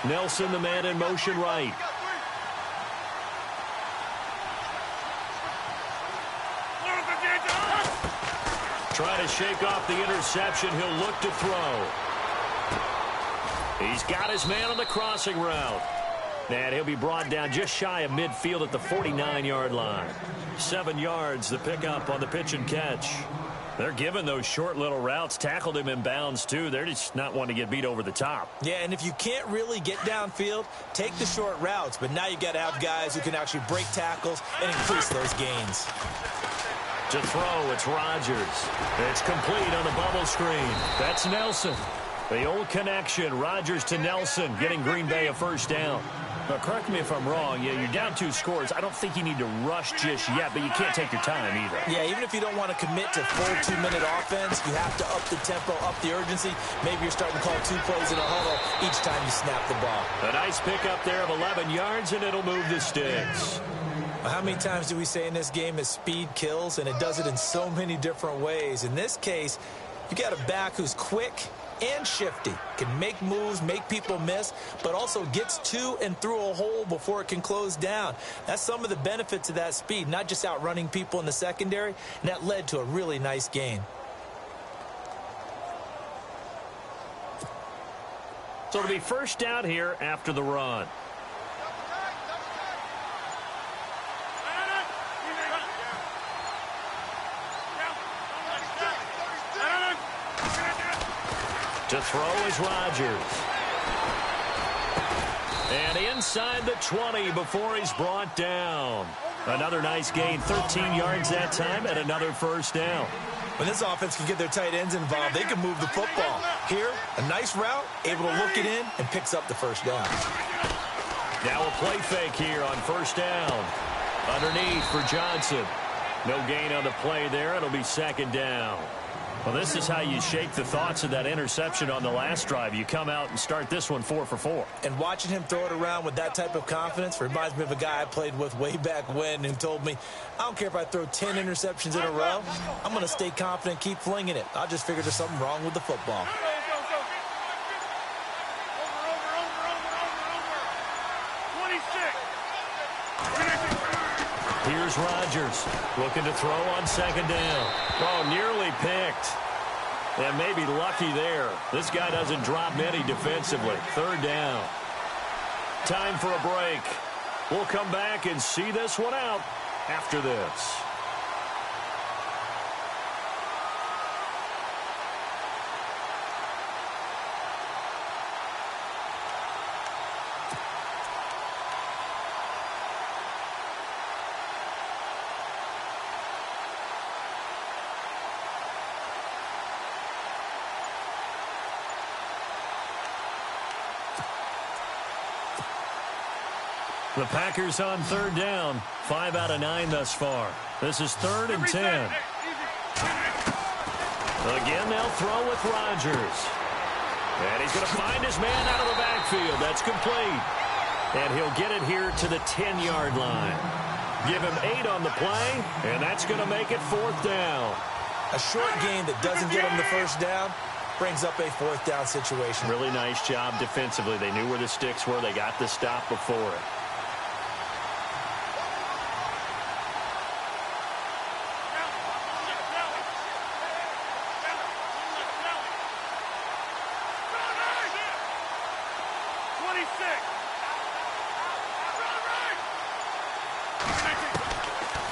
Nelson, the man in motion right. Trying to shake off the interception. He'll look to throw. He's got his man on the crossing route. And he'll be brought down just shy of midfield at the 49-yard line. 7 yards, the pickup on the pitch and catch. They're giving those short little routes. Tackled him in bounds, too. They're just not wanting to get beat over the top. Yeah, and if you can't really get downfield, take the short routes. But now you got to have guys who can actually break tackles and increase those gains. To throw, it's Rodgers. It's complete on the bubble screen. That's Nelson. The old connection, Rodgers to Nelson, getting Green Bay a first down. Now, correct me if I'm wrong. Yeah, you're down 2 scores. I don't think you need to rush just yet, but you can't take your time either. Yeah, even if you don't want to commit to full 2-minute offense, you have to up the tempo, up the urgency. Maybe you're starting to call 2 plays in a huddle each time you snap the ball. A nice pickup there of 11 yards, and it'll move the sticks. How many times do we say in this game that speed kills, and it does it in so many different ways? In this case, you got a back who's quick and shifty, can make moves, make people miss, but also gets to and through a hole before it can close down. That's some of the benefits of that speed, not just outrunning people in the secondary, and that led to a really nice gain. So it'll be first down here after the run. To throw is Rodgers. And inside the 20 before he's brought down. Another nice gain, 13 yards that time, and another first down. When this offense can get their tight ends involved, they can move the football. Here, a nice route, able to look it in, and picks up the first down. Now a play fake here on first down. Underneath for Johnson. No gain on the play there. It'll be second down. Well, this is how you shake the thoughts of that interception on the last drive. You come out and start this one 4 for 4. And watching him throw it around with that type of confidence reminds me of a guy I played with way back when who told me, I don't care if I throw 10 interceptions in a row. I'm going to stay confident, keep flinging it. I just figured there's something wrong with the football. Here's Rodgers looking to throw on second down. Oh, nearly picked. And maybe lucky there. This guy doesn't drop many defensively. Third down. Time for a break. We'll come back and see this one out after this. The Packers on third down. 5 out of 9 thus far. This is 3rd and 10. Again, they'll throw with Rodgers. And he's going to find his man out of the backfield. That's complete. And he'll get it here to the 10-yard line. Give him 8 on the play, and that's going to make it 4th down. A short gain that doesn't get him the first down brings up a 4th down situation. Really nice job defensively. They knew where the sticks were. They got the stop before it.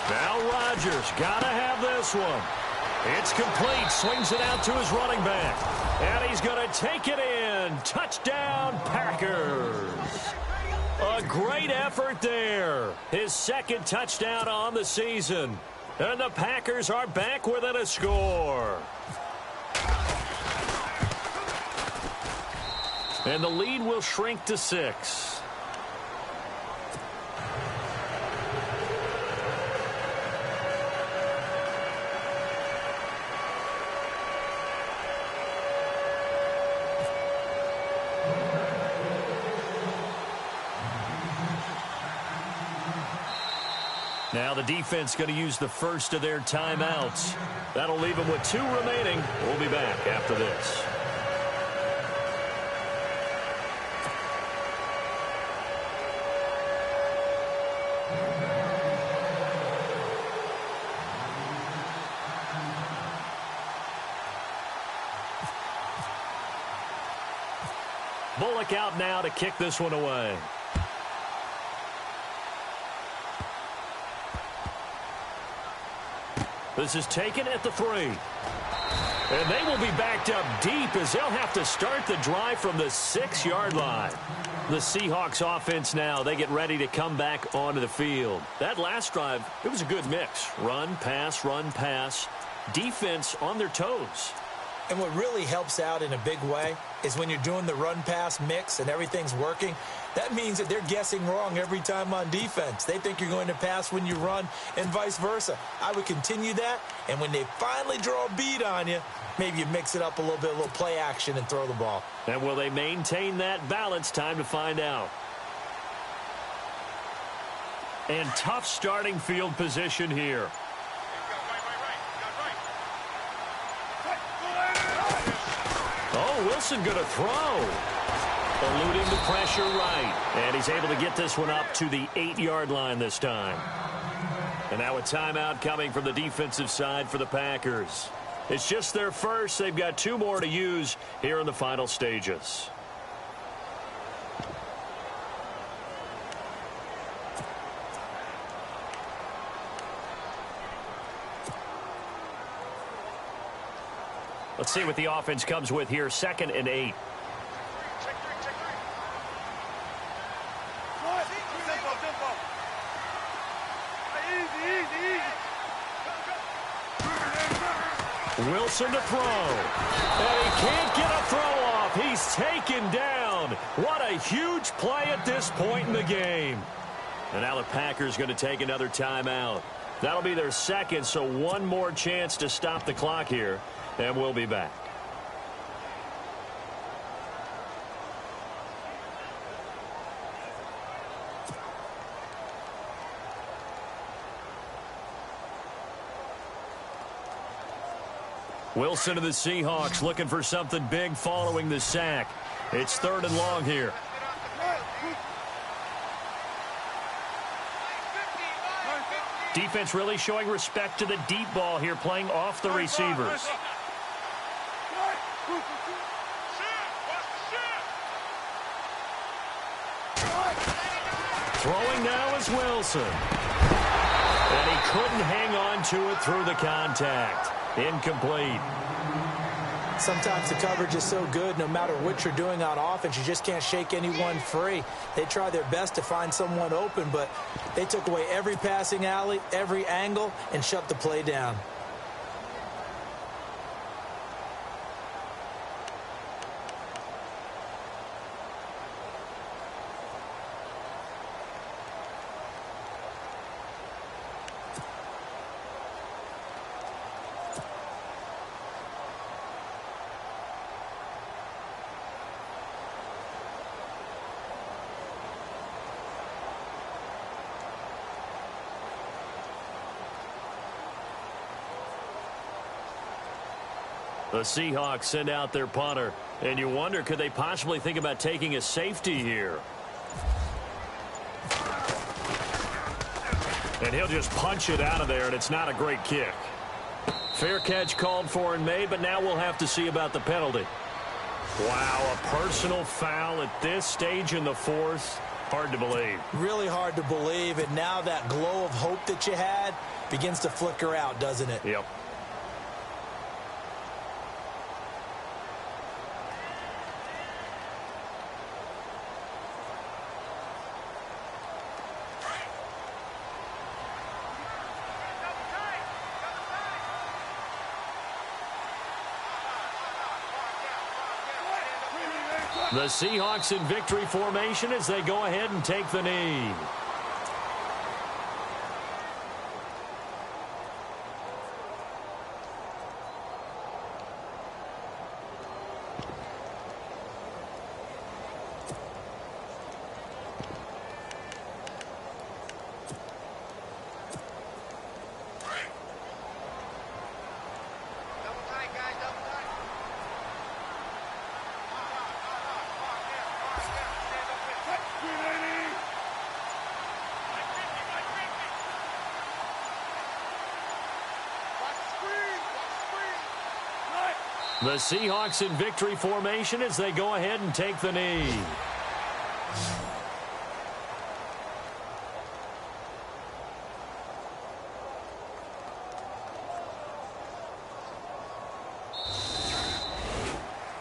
Now Rodgers got to have this one. It's complete. Swings it out to his running back. And he's going to take it in. Touchdown, Packers. A great effort there. His second touchdown on the season. And the Packers are back within a score. And the lead will shrink to 6. Now the defense going to use the first of their timeouts. That'll leave them with 2 remaining. We'll be back after this. Bullock out now to kick this one away. This is taken at the 3. And they will be backed up deep as they'll have to start the drive from the 6-yard line. The Seahawks offense now, they get ready to come back onto the field. That last drive, it was a good mix. Run, pass, defense on their toes. And what really helps out in a big way is when you're doing the run-pass mix and everything's working, that means that they're guessing wrong every time on defense. They think you're going to pass when you run and vice versa. I would continue that, and when they finally draw a beat on you, maybe you mix it up a little play action and throw the ball. And will they maintain that balance? Time to find out. And tough starting field position here. Oh, Wilson going to throw. Eluding the pressure right. And he's able to get this one up to the 8-yard line this time. And now a timeout coming from the defensive side for the Packers. It's just their first. They've got 2 more to use here in the final stages. Let's see what the offense comes with here. 2nd and 8. Wilson to throw. And he can't get a throw off. He's taken down. What a huge play at this point in the game. And now the Packers going to take another timeout. That'll be their 2nd, so 1 more chance to stop the clock here. And we'll be back. Wilson of the Seahawks looking for something big following the sack. It's 3rd and long here. Defense really showing respect to the deep ball here, playing off the receivers. Throwing now is Wilson. And he couldn't hang on to it through the contact. Incomplete. Sometimes the coverage is so good, no matter what you're doing on offense, you just can't shake anyone free. They try their best to find someone open, but they took away every passing alley, every angle, and shut the play down. The Seahawks send out their punter, and you wonder, could they possibly think about taking a safety here? And he'll just punch it out of there, and it's not a great kick. Fair catch called for and made, but now we'll have to see about the penalty. Wow, a personal foul at this stage in the fourth. Hard to believe. Really hard to believe, and now that glow of hope that you had begins to flicker out, doesn't it? Yep. The Seahawks in victory formation as they go ahead and take the knee. The Seahawks in victory formation as they go ahead and take the knee.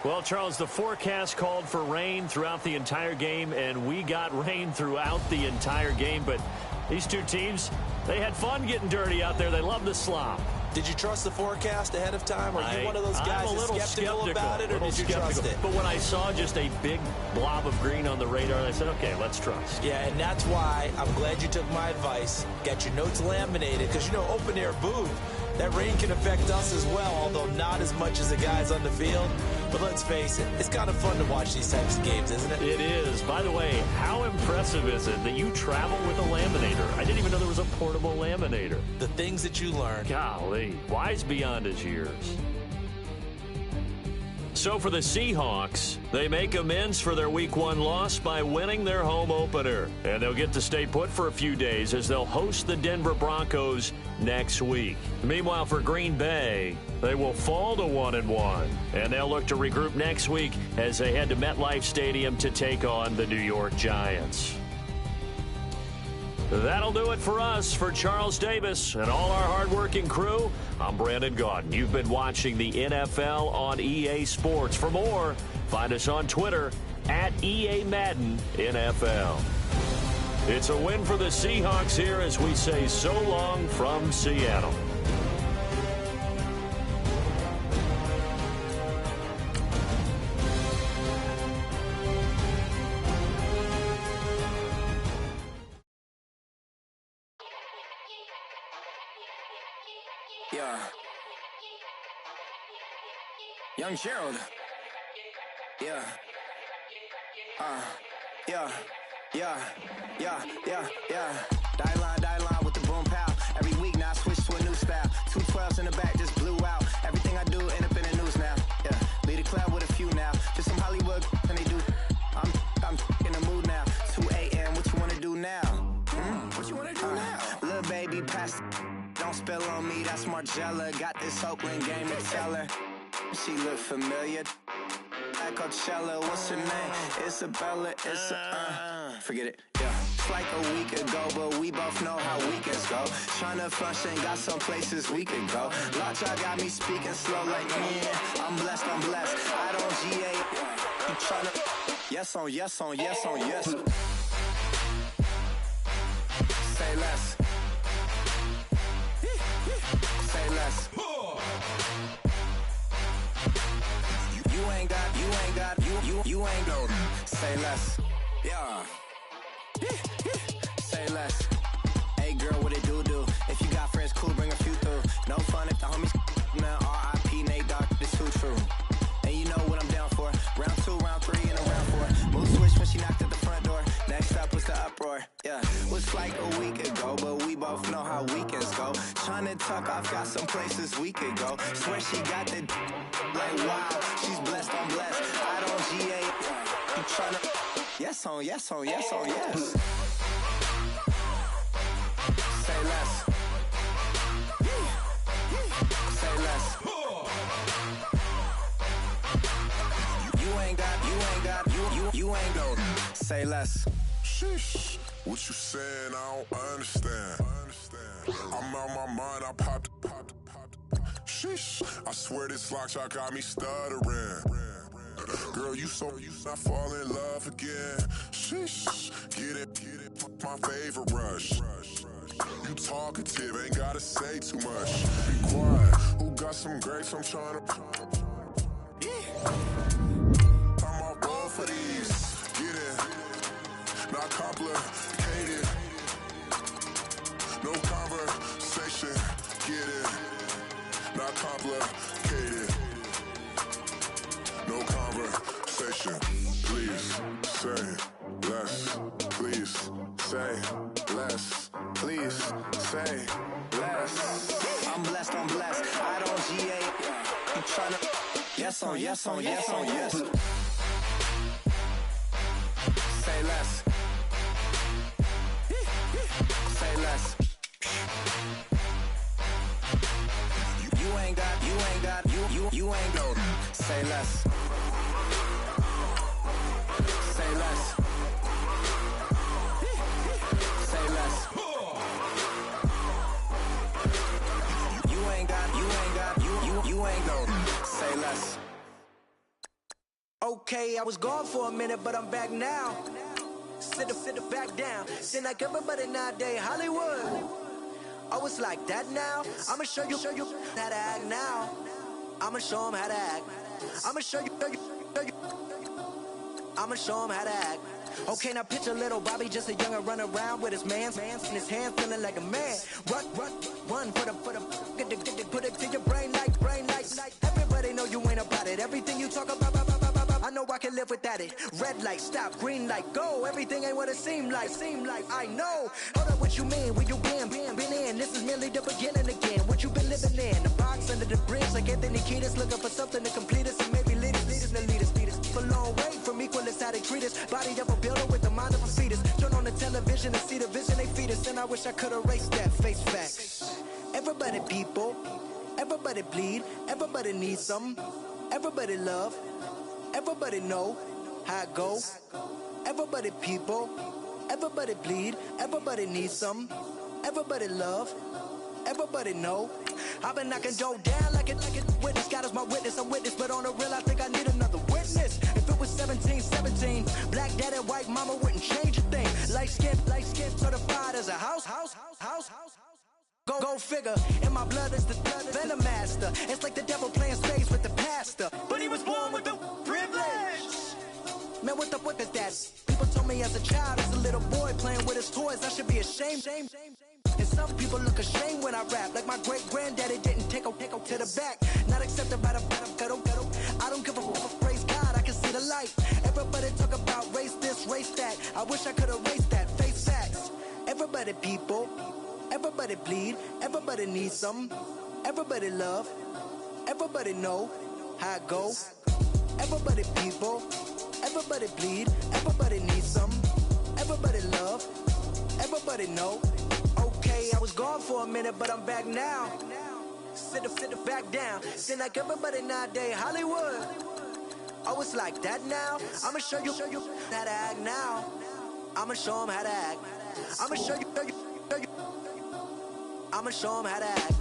Well, Charles, the forecast called for rain throughout the entire game, and we got rain throughout the entire game. But these two teams, they had fun getting dirty out there. They love the slop. Did you trust the forecast ahead of time? Are you one of those guys that's skeptical about it, or did you trust it? But when I saw just a big blob of green on the radar, I said, okay, let's trust. Yeah, and that's why I'm glad you took my advice. Got your notes laminated, because, you know, open-air booth, that rain can affect us as well, although not as much as the guys on the field. But let's face it, it's kind of fun to watch these types of games, isn't it? It is. By the way, how impressive is it that you travel with a laminator? I didn't even know there was a portable laminator. The things that you learn. Golly, wise beyond his years. So for the Seahawks, they make amends for their Week 1 loss by winning their home opener. And they'll get to stay put for a few days as they'll host the Denver Broncos next week. Meanwhile, for Green Bay, they will fall to 1-1. And they'll look to regroup next week as they head to MetLife Stadium to take on the New York Giants. That'll do it for us. For Charles Davis and all our hardworking crew, I'm Brandon Gaudin. You've been watching the NFL on EA Sports. For more, find us on Twitter at EA Madden NFL. It's a win for the Seahawks here as we say so long from Seattle. Yeah. Young Gerald. Yeah. Yeah. Die line with the boom pow. Every week now I switch to a new style. 212's in the back just blew out. Everything I do end up in the news now. Yeah. Lead the club with a few now. Just some Hollywood and they do. I'm in the mood now. 2 a.m. What you wanna do now? What you wanna do now? Little baby pass. Don't spill on me, that's Margella. Got this Oakland game to tell her. She look familiar. Like Coachella, what's her name? Isabella, forget it, yeah. It's like a week ago, but we both know how weekends go. Tryna function, got some places we could go. Lot y'all got me speaking slow like, yeah, I'm blessed. I don't GA, you tryna, yes on yes. Say less. Say less. You ain't go. Say less. Yeah. Say less. Hey girl, what it do? If you got friends, cool, bring a few through. No fun if the homies now R.I.P. Nate Dogg, this too true. And you know what I'm down for. Round 2, round 3, and a round 4. Mood switch when she knocked at the front door. Next up was the uproar. Yeah, was like a week ago, but we both know how weekends go. Tryna tuck off, got some places we could go. Swear she got the like wow, she's blessed, I'm blessed. I don't GA, you tryna yes on yes. Say less. Say less. You ain't ain't go. Say less. Sheesh. What you saying? I don't understand. I'm out my mind. I popped. Sheesh. I swear this lock shot got me stuttering. Girl, you not fall in love again. Sheesh. Get it. My favorite rush. You talkative, ain't gotta say too much. Be quiet. Who got some grapes? I'm trying to. I'm all roll for these. Get it. Not complicated. No conversation. Get it. Not complicated. No conversation. Please say less. Please say less. Please say less. I'm blessed. I don't GA. You tryna. Yes on yes. Say less. Say less. You ain't got. You ain't go. Say less. Say less. Say less. You ain't got. You ain't go. Say less. Okay, I was gone for a minute, but I'm back now. Sit back down. Seem like everybody nowadays Hollywood. Oh, it's like that now. I'ma show you how to act now. I'ma show 'em how to act. I'ma show you. I'ma show 'em how to act. Okay, now picture little Bobby, just a youngin' run around with his man's in his hand, feeling like a man. Run for the put it to your brain like. Everybody know you ain't about it. Everything you talk about, I know I can live without it. Red light, stop, green light, go. Everything ain't what it seem like. I know. Hold up, what you mean? Where you been in? This is merely the beginning again. What you been living in? The box under the bridge, like Anthony Kiedis, looking for something to complete us and maybe lead us. For long way from equal is how they treat us. Body of a builder with the mind of a fetus. Turn on the television and see the vision they feed us. And I wish I could erase that face facts. Everybody people, everybody bleed, everybody needs something. Everybody love, everybody know how it go. Everybody people, everybody bleed, everybody needs something. Everybody love, everybody know. I've been knocking dough down like it witness. God is my witness, I'm witness, but on the real I think I need another witness. If it was 17, black dad and white mama wouldn't change a thing. Light skin certified as a house. Go figure, in my blood is the venom master. It's like the devil playing spades with the pastor, but he was born with the privilege. Man, what is that? People told me as a child, as a little boy playing with his toys, I should be ashamed. And some people look ashamed when I rap, like my great-granddaddy didn't take to the back. Not accepted by the ghetto. I don't give a praise God, I can see the light. Everybody talk about race this, race that. I wish I could erase that, face facts. Everybody people, everybody bleed, everybody needs something. Everybody love, everybody know how it go. Everybody people, everybody bleed, everybody needs something. Everybody love, everybody know. Okay, I was gone for a minute, but I'm back now. Sit back down. Seem like everybody nowadays Hollywood. Oh, it's like that now. I'ma show you how to act now. I'ma show 'em how to act. I'ma show you. I'ma show 'em how to act.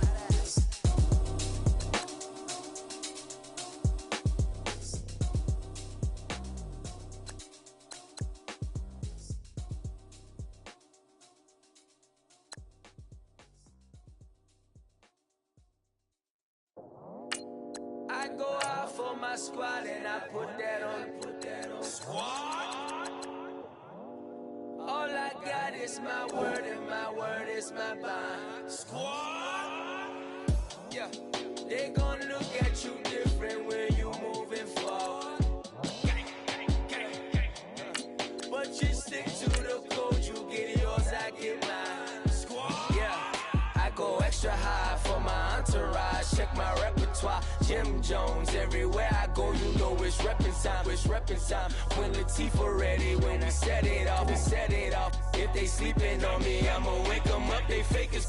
I go out for my squad and I put that on. Squad? All I got is my word and my word is my bond. Squad? Yeah, they gon' look at you different when you moving forward. But you stick to the code, you get yours, I get mine. Squad? Yeah, I go extra high for my entourage. Check my repertoire, Jim Jones. Everywhere I go, you know it's reppin' time. It's reppin' time. When Latifah ready, when we set it off, we set it off. If they sleeping on me, I'ma wake them up. They fakers.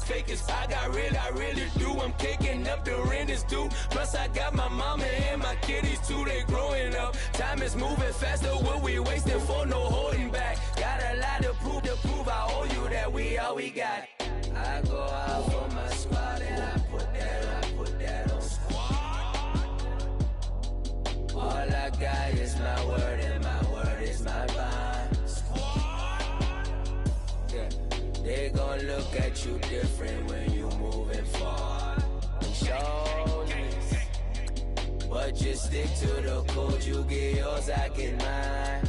I really do. I'm kicking up the rent is due. Plus I got my mama and my kiddies too. They growing up. Time is moving faster, what we wasting for, no holding back. Got a lot to prove, I owe you that we all we got. I go out for my squad and I put that on squad. All I got is my word and my word is my bond. Yeah, they gon' look at you different when you moving forward. Shoulders, but just stick to the code. You get yours, I get mine.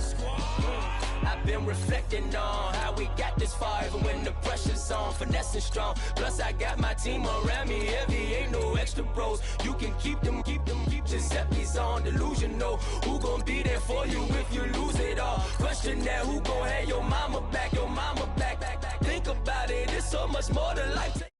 I've been reflecting on how we got this far, even when the pressure's on, finessing strong. Plus I got my team around me heavy, ain't no extra bros. You can keep them. Giuseppe's on delusional. Who gon' be there for you if you lose it all? Question that, who gon' have your mama back? Think about it, it's so much more to life.